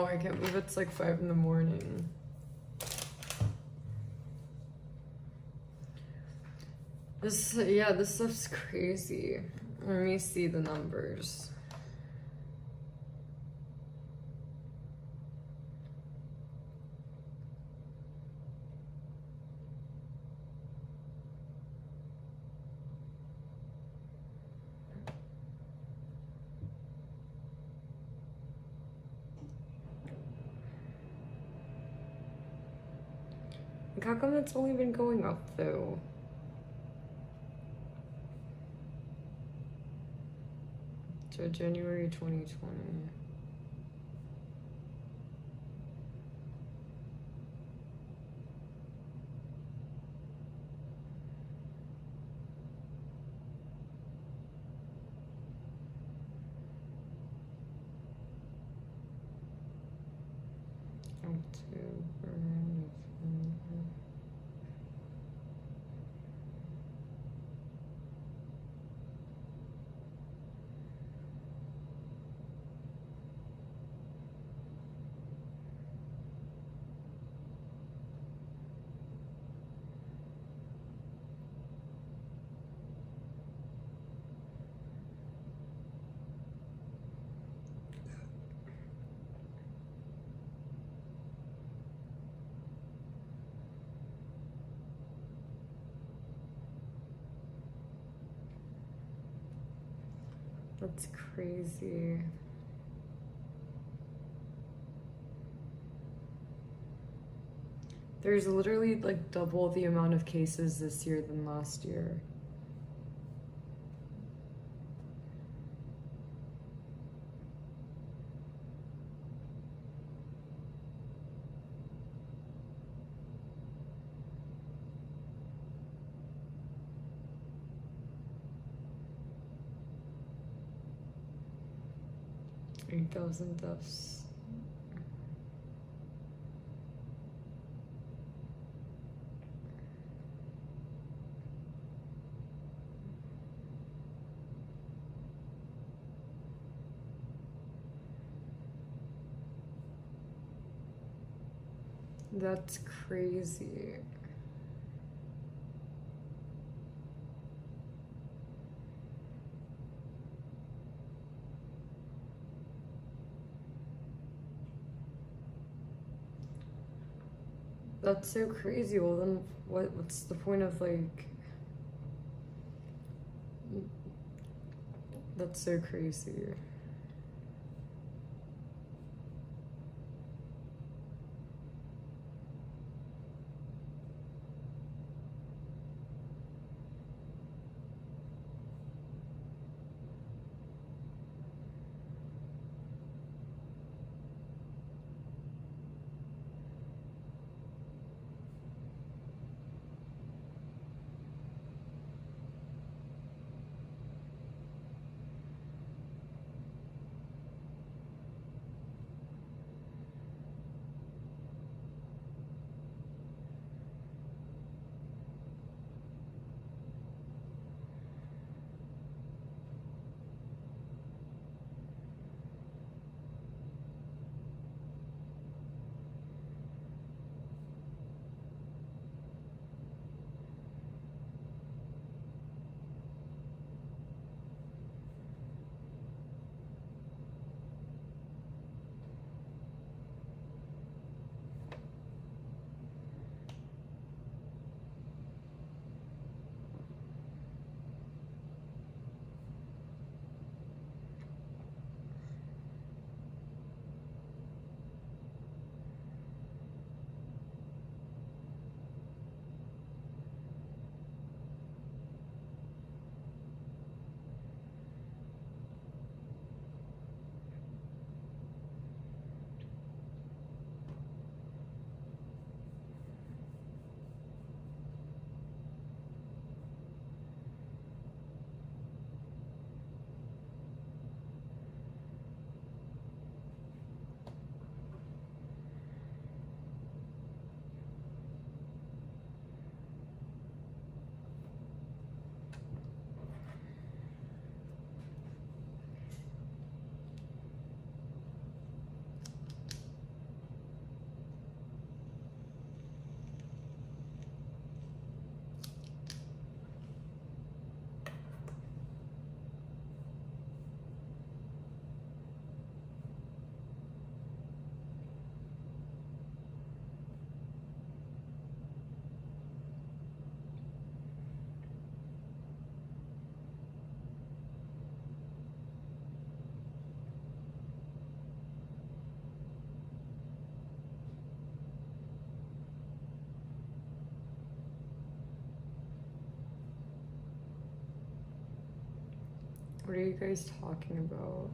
I can't believe it's like 5 in the morning. This stuff's crazy. Let me see the numbers. Like, how come it's only been going up though? So January 2020. October, November. That's crazy. There's literally like double the amount of cases this year than last year. Eight thousand deaths. That's crazy. That's so crazy. Well, then what's the point of like... That's so crazy. you guys talking about?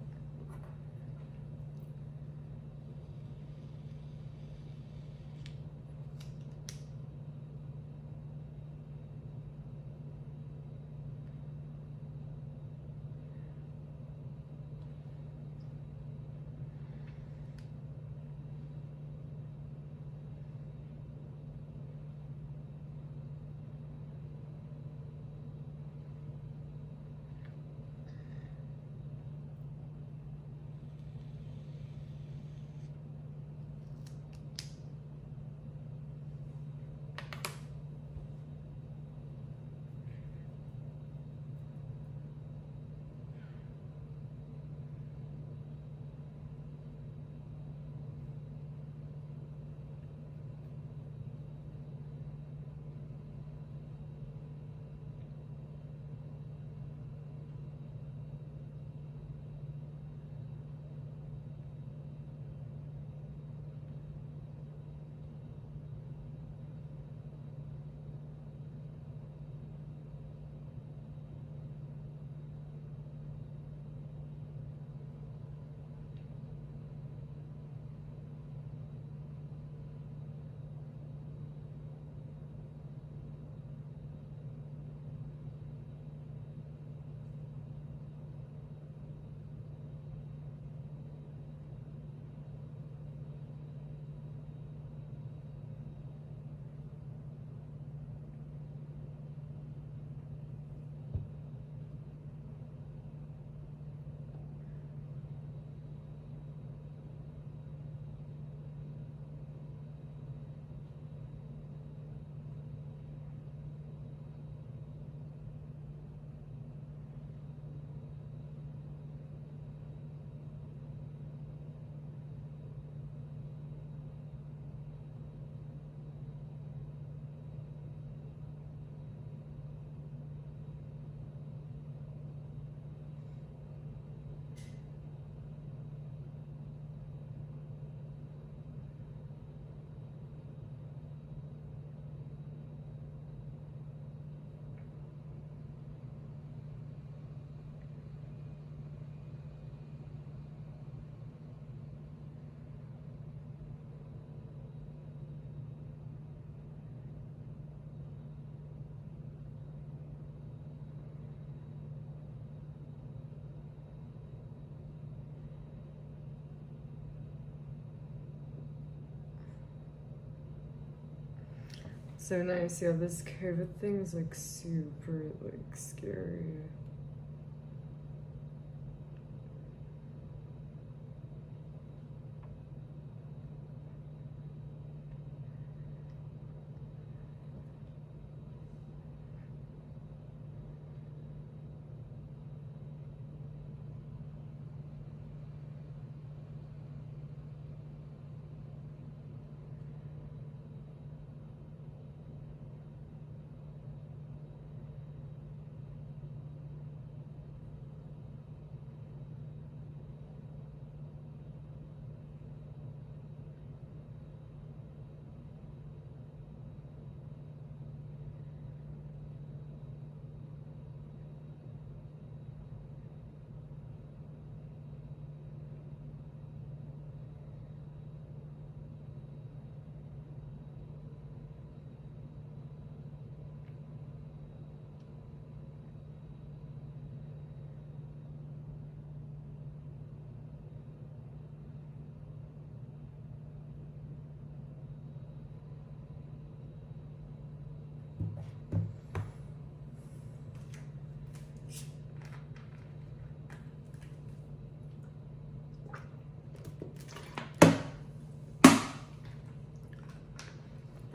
So nice. Yeah, this COVID thing is like super like scary.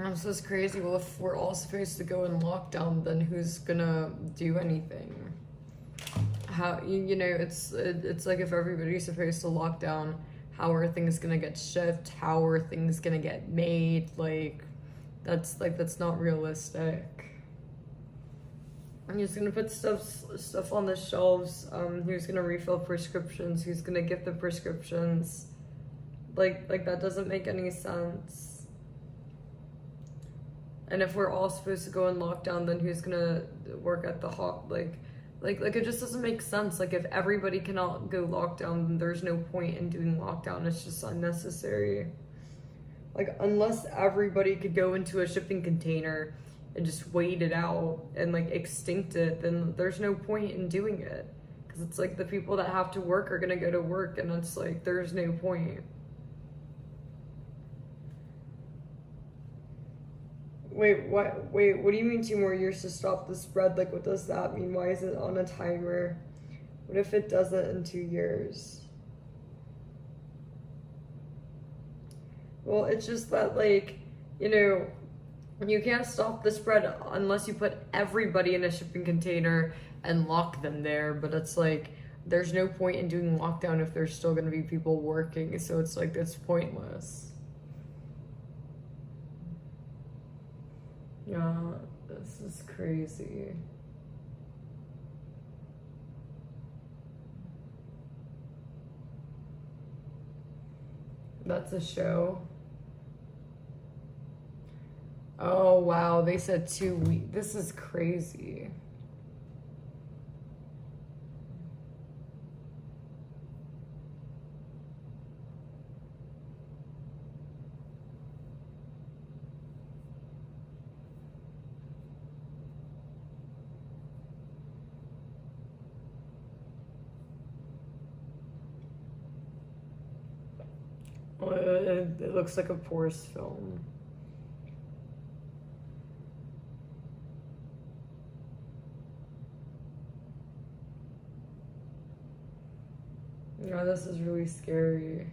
This is crazy. Well, if we're all supposed to go in lockdown, then who's gonna do anything? How, you know, it's like if everybody's supposed to lock down, how are things gonna get shipped? How are things gonna get made? That's not realistic. I'm just gonna put stuff on the shelves. Who's gonna refill prescriptions? Who's gonna give the prescriptions? Like that doesn't make any sense. And if we're all supposed to go in lockdown, then who's gonna work at the Like it just doesn't make sense. Like if everybody cannot go lockdown, then there's no point in doing lockdown. It's just unnecessary. Like unless everybody could go into a shipping container and just wait it out and like extinct it, then there's no point in doing it. Because it's like the people that have to work are gonna go to work, and it's like there's no point. Wait, what? Wait, what do you mean 2 more years to stop the spread? Like, what does that mean? Why is it on a timer? What if it does it in 2 years? Well, it's just that, like, you know, you can't stop the spread unless you put everybody in a shipping container and lock them there. But it's like, there's no point in doing lockdown if there's still going to be people working. So it's like, it's pointless. Yeah, this is crazy. That's a show. Oh, wow. They said 2 weeks. This is crazy. It looks like a forced film. Yeah, this is really scary.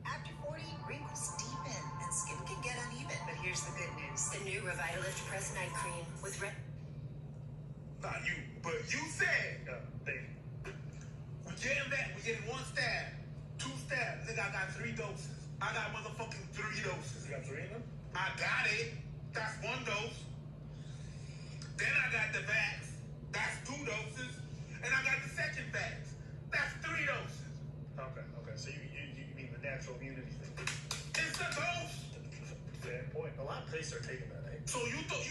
After 40, wrinkles deepen and skin can get uneven. But here's the good news. The new Revitalift Press Night Cream with Not you, but you said, we're getting that, we're getting 1 stab, 2 stabs. Nigga, I got 3 doses. I got motherfucking 3 doses. You got 3 of them? I got it. That's 1 dose. Then I got the vax. That's 2 doses. And I got the second vax. That's 3 doses. Okay. So you mean the natural immunity thing? It's a dose. Fair point. A lot of places are taking that, eh? So you thought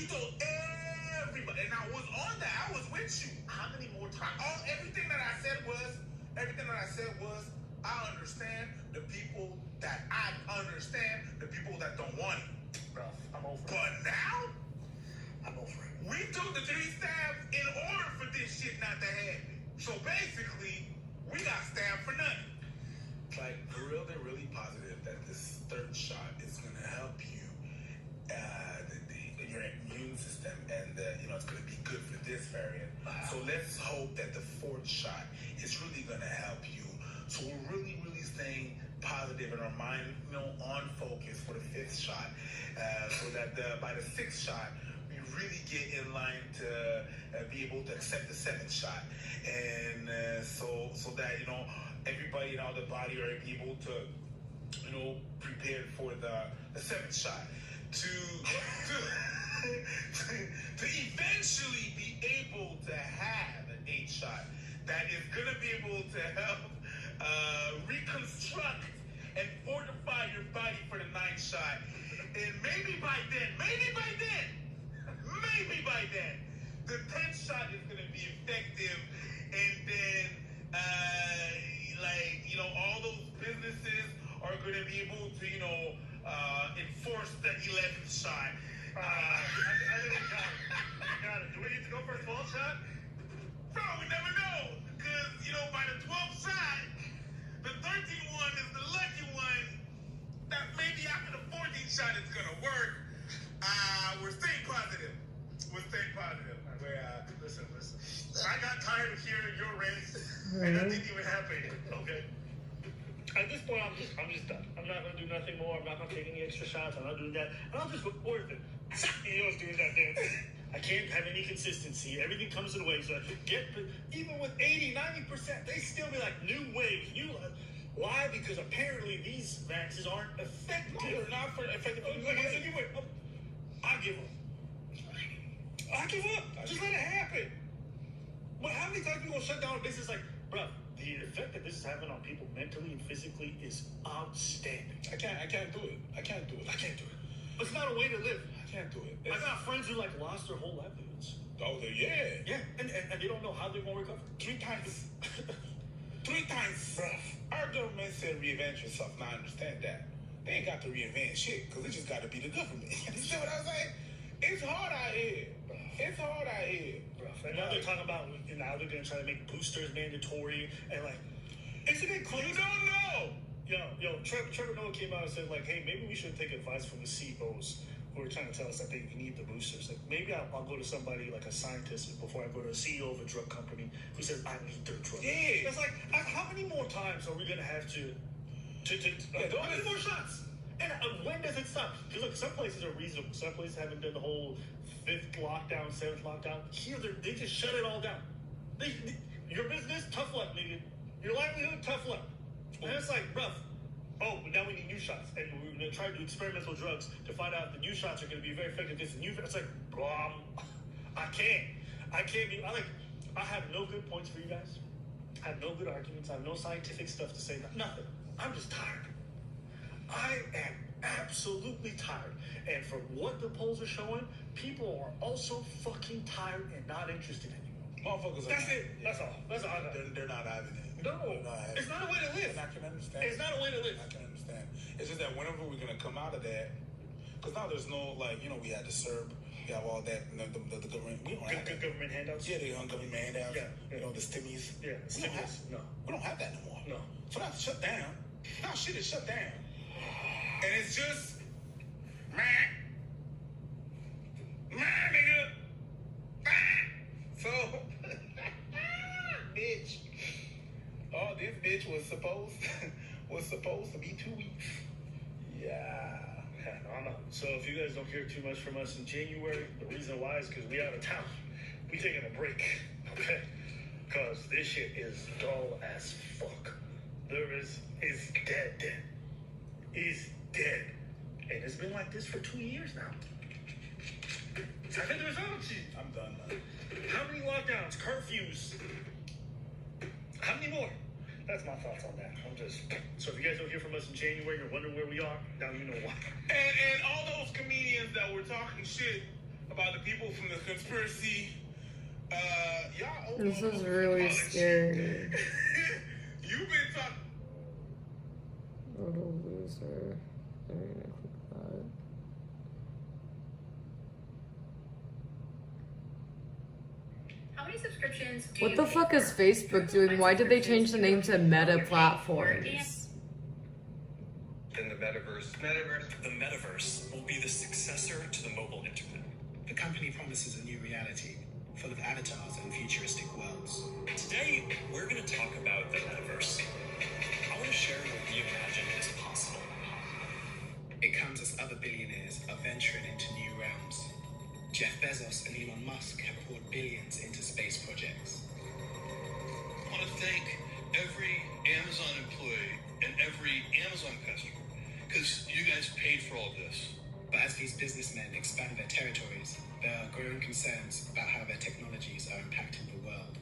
everybody, and I was on that. I was with you. How many more times? Everything that I said was, I understand the people that I understand, the people that don't want it. Bro, I'm over it. But now, I'm over it. we took the 3 stabs in order for this shit not to happen. So basically, we got stabbed for nothing. Like, for real, they're really positive that this 3rd shot is going to help you, your immune system, and it's going to be good for this variant. So let's hope that the 4th shot is really going to help you. So we're really, really staying positive in our mind, on focus for the 5th shot, so that by the 6th shot, we really get in line to be able to accept the 7th shot, and so that everybody in all the body are able to prepare for the 7th shot to eventually be able to have an 8th shot that is going to be able to help reconstruct and fortify your body for the 9th shot. And maybe by then, the 10th shot is going to be effective. And then, all those businesses are going to be able to, enforce the 11th shot. I got it. Do we need to go for a 12th shot? Bro, we never know. Because, by the 12th shot, the 13th one is the lucky one that maybe after the 14th shot it's going to work. We're staying positive. Listen. I got tired of hearing your race, and that didn't even happen yet. Okay. At this point, I'm just done. I'm not gonna do nothing more. I'm not gonna take any extra shots. I'm not doing that. And I'll just record it. Doing that dance. I can't have any consistency. Everything comes in waves. So even with 80, 90%, they still be like new waves. Why? Because apparently these vaccines aren't effective. No, they're not effective. I give them. I give up. Just let it happen. But how many times we gonna shut down a business? Like, bro, the effect that this is having on people mentally and physically is outstanding. I can't do it. I can't do it. It's not a way to live. I can't do it. I got friends who like lost their whole livelihoods. Oh, yeah. Yeah, and they don't know how they're gonna recover. 3 times. 3 times. Our government said reinvent yourself. Now I understand that. They ain't got to reinvent shit, because it just got to be the government. You see what I'm saying? It's hard out here. It's hard out here. And now they're talking about, now they're going to try to make boosters mandatory. And like, isn't it crazy? You don't know. Yo, Trevor Noah came out and said, like, hey, maybe we should take advice from the CEOs who are trying to tell us that they need the boosters. Like, maybe I'll go to somebody, like a scientist, before I go to a CEO of a drug company who says, I need their drug. Yeah. It's like, how many more times are we going to have to how many more shots? And when does it stop? Because look, some places are reasonable. Some places haven't done the whole 5th lockdown, 7th lockdown. Here, they just shut it all down. Your business, tough luck, nigga. Your livelihood, tough luck. And it's like, rough. Oh, but now we need new shots. And we're going to try to do experimental drugs to find out if the new shots are going to be very effective against the new. It's like, I can't be. I have no good points for you guys. I have no good arguments. I have no scientific stuff to say. Nothing. I'm just tired. I am absolutely tired. And from what the polls are showing, people are also fucking tired and not interested anymore. Motherfuckers That's are it. That's all. That's all. They're not having it. No, it's not a way to live. I can understand. It's not a way to live. I can understand. It's just that whenever we're going to come out of that, because now there's no, like, we had the CERB, we have all that, the government. We don't have good government handouts? Yeah, the government handouts. Yeah. The stimmies. Yeah, stimulus. No. We don't have that no more. No. So that's shut down. Now shit is shut down. And it's just, nigga. So, bitch. Oh, this bitch was supposed to be 2 weeks. Yeah. I know. So if you guys don't hear too much from us in January, the reason why is because we out of town. We taking a break, okay? Because this shit is dull as fuck. Is dead. He's dead. And it's been like this for 2 years now. I'm done now. How many lockdowns, curfews? How many more? That's my thoughts on that. So if you guys don't hear from us in January, you're wondering where we are, now you know why. And all those comedians that were talking shit about the people from the conspiracy, y'all. This is really scary. You've been talking. What a loser. I'm gonna click that. How many subscriptions do What you the pay fuck for? is Facebook doing? Why did they change the name to Meta Platforms? In the metaverse. The metaverse will be the successor to the mobile internet. The company promises a new reality, full of avatars and futuristic worlds. Today, we're going to talk about the metaverse. I want to share what we imagine is possible. It comes as other billionaires are venturing into new realms. Jeff Bezos and Elon Musk have poured billions into space projects. I want to thank every Amazon employee and every Amazon customer, because you guys paid for all this. But as these businessmen expand their territories, there are growing concerns about how their technologies are impacting the world.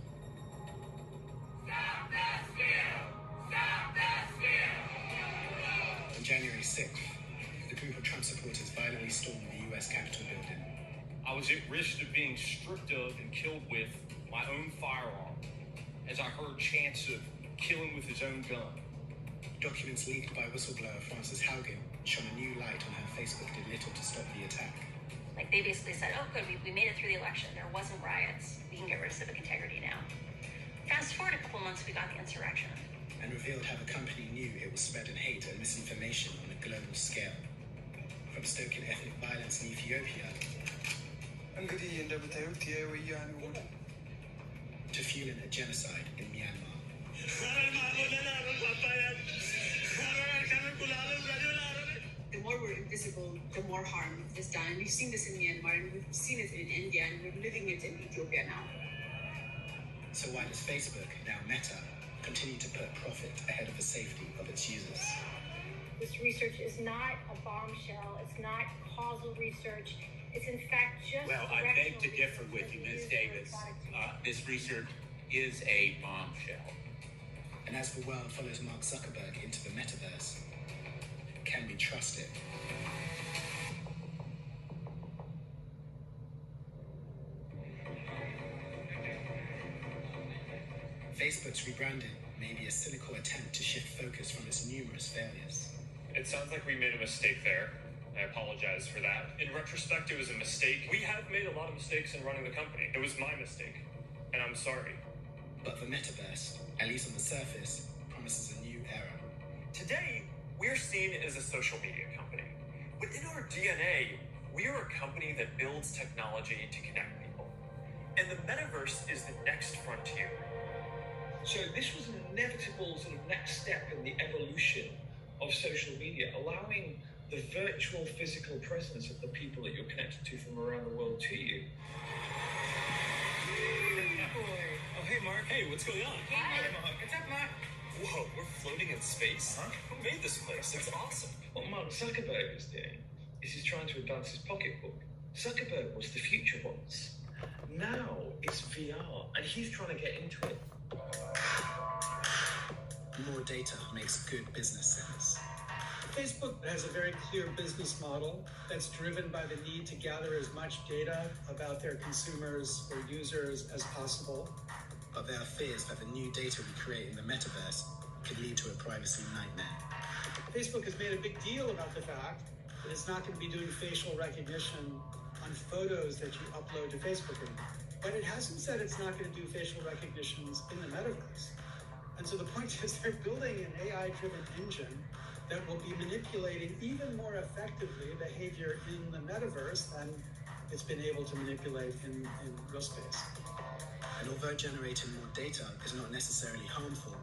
Stop the steal! Stop the steal! On January 6th, a group of Trump supporters violently stormed the US Capitol building. I was at risk of being stripped of and killed with my own firearm, as I heard chants of killing with his own gun. Documents leaked by whistleblower Frances Haugen shone a new light on how Facebook did little to stop the attack. Like, they basically said, oh, good, we made it through the election. There wasn't riots. We can get rid of civic integrity now. Fast forward a couple months, we got the insurrection. And revealed how the company knew it was spreading hate and misinformation on a global scale. From stoking ethnic violence in Ethiopia to fueling a genocide in Myanmar. The more we're invisible, the more harm is done. And we've seen this in Myanmar, and we've seen it in India, and we're living it in Ethiopia now. So why does Facebook, now Meta, continue to put profit ahead of the safety of its users? This research is not a bombshell. It's not causal research. It's in fact just. Well, I beg to differ with you, Ms. Davis. This research is a bombshell. And as the world follows Mark Zuckerberg into the metaverse, can we trust it? Facebook's rebranding may be a cynical attempt to shift focus from its numerous failures. It sounds like we made a mistake there. I apologize for that. In retrospect, it was a mistake. We have made a lot of mistakes in running the company. It was my mistake, and I'm sorry. But the metaverse, at least on the surface, promises a new era. Today, we're seen as a social media company. Within our DNA, we are a company that builds technology to connect people. And the metaverse is the next frontier. So this was an inevitable sort of next step in the evolution of social media, allowing the virtual physical presence of the people that you're connected to from around the world to you. Oh, hey, Mark. Hey, what's going on? Hey, Mark. What's up, Mark? Whoa, we're floating in space? Huh? Who made this place? It's awesome. What Mark Zuckerberg is doing is he's trying to advance his pocketbook. Zuckerberg was the future once. Now it's VR, and he's trying to get into it. More data makes good business sense. Facebook has a very clear business model that's driven by the need to gather as much data about their consumers or users as possible. But there are fears that the new data we create in the metaverse could lead to a privacy nightmare. Facebook has made a big deal about the fact that it's not going to be doing facial recognition on photos that you upload to Facebook anymore. But it hasn't said it's not going to do facial recognitions in the metaverse. And so the point is they're building an AI-driven engine that will be manipulating even more effectively behavior in the metaverse than it's been able to manipulate in real space. And although generating more data is not necessarily harmful,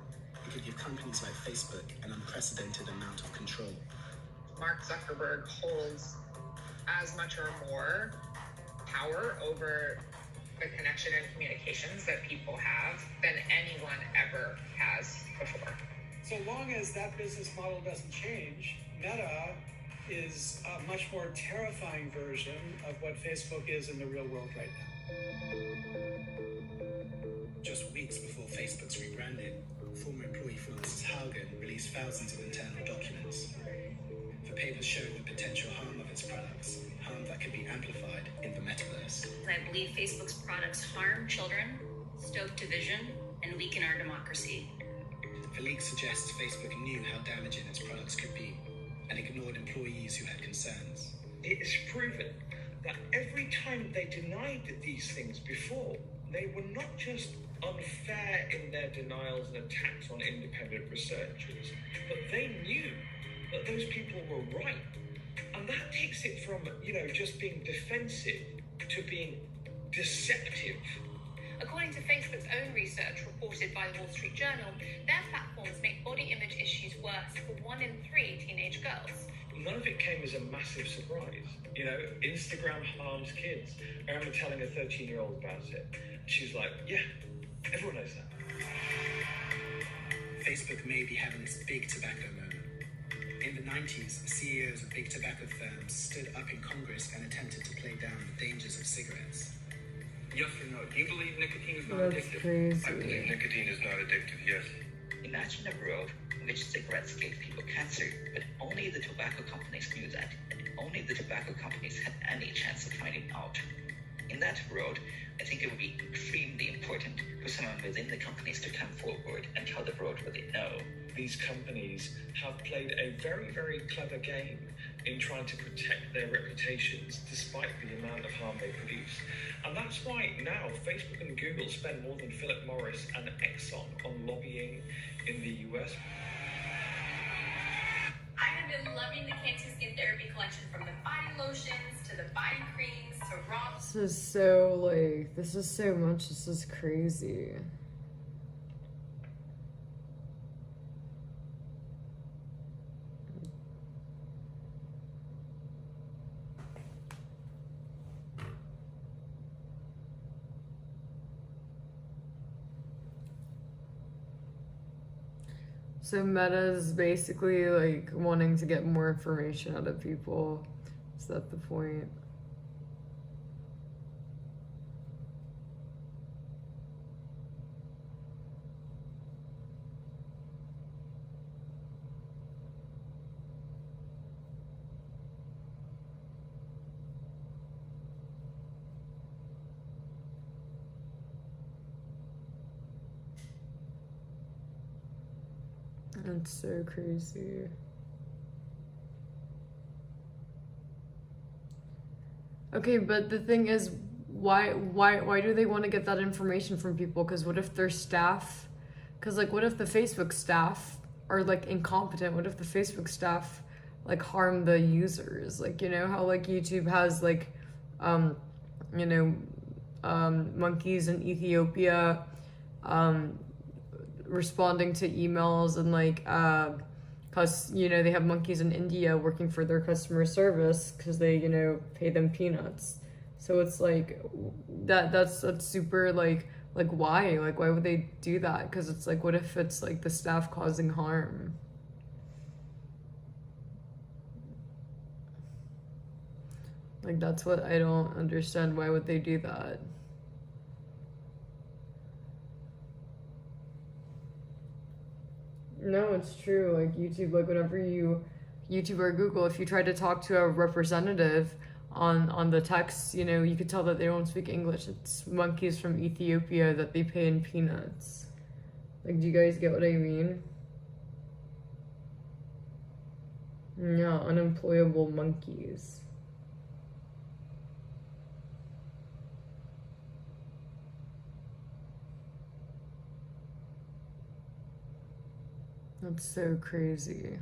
it could give companies like Facebook an unprecedented amount of control. Mark Zuckerberg holds as much or more power over the connection and communications that people have than anyone ever has before. So long as that business model doesn't change, Meta is a much more terrifying version of what Facebook is in the real world right now. Just weeks before Facebook's rebranding, former employee Frances Haugen released thousands of internal documents. The papers showed the potential harm of its products, harm that could be amplified in the metaverse. I believe Facebook's products harm children, stoke division, and weaken our democracy. The leak suggests Facebook knew how damaging its products could be and ignored employees who had concerns. It is proven that every time they denied these things before, they were not just unfair in their denials and attacks on independent researchers, but they knew that those people were right. And that takes it from, just being defensive to being deceptive. According to Facebook's own research reported by the Wall Street Journal, their platforms make body image issues worse for 1 in 3 teenage girls. None of it came as a massive surprise. Instagram harms kids. I remember telling a 13-year-old about it. She was like, yeah, everyone knows that. Facebook may be having its big tobacco moment. In the 90s, CEOs of big tobacco firms stood up in Congress and attempted to play down the dangers of cigarettes. Yes or no? Do you believe nicotine is not That's addictive? crazy. I believe nicotine is not addictive, yes. Imagine a world in which cigarettes gave people cancer, but only the tobacco companies knew that, and only the tobacco companies had any chance of finding out. In that world, I think it would be extremely important for someone within the companies to come forward and tell the world what they know. These companies have played a very, very clever game in trying to protect their reputations despite the amount of harm they produce. And that's why now Facebook and Google spend more than Philip Morris and Exxon on lobbying in the US. I have been loving the Cantu Skin Therapy collection, from the body lotions to the body creams to raw. This is so much, this is crazy. So Meta's basically like wanting to get more information out of people. Is that the point? That's so crazy. Okay, but the thing is, why do they want to get that information from people? Because what if their staff, because like what if the Facebook staff are like incompetent? What if the Facebook staff like harm the users? Like, you know how like YouTube has like monkeys in Ethiopia responding to emails, and like cause they have monkeys in India working for their customer service because they pay them peanuts. So it's like that's super like why would they do that? Because it's like, what if it's like the staff causing harm? Like, that's what I don't understand. Why would they do that? No, it's true. Like YouTube, like whenever YouTube or Google, if you try to talk to a representative on the text, you could tell that they don't speak English. It's monkeys from Ethiopia that they pay in peanuts. Like, do you guys get what I mean? Yeah, unemployable monkeys. That's so crazy.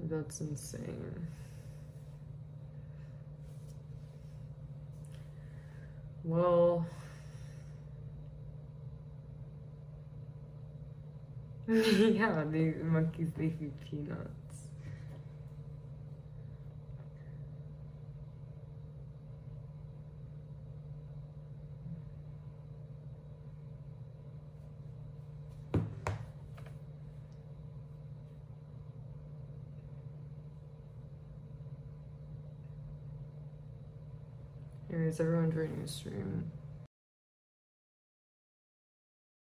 That's insane. Well, yeah, the monkeys, they eat peanuts. Anyways, everyone joining the stream.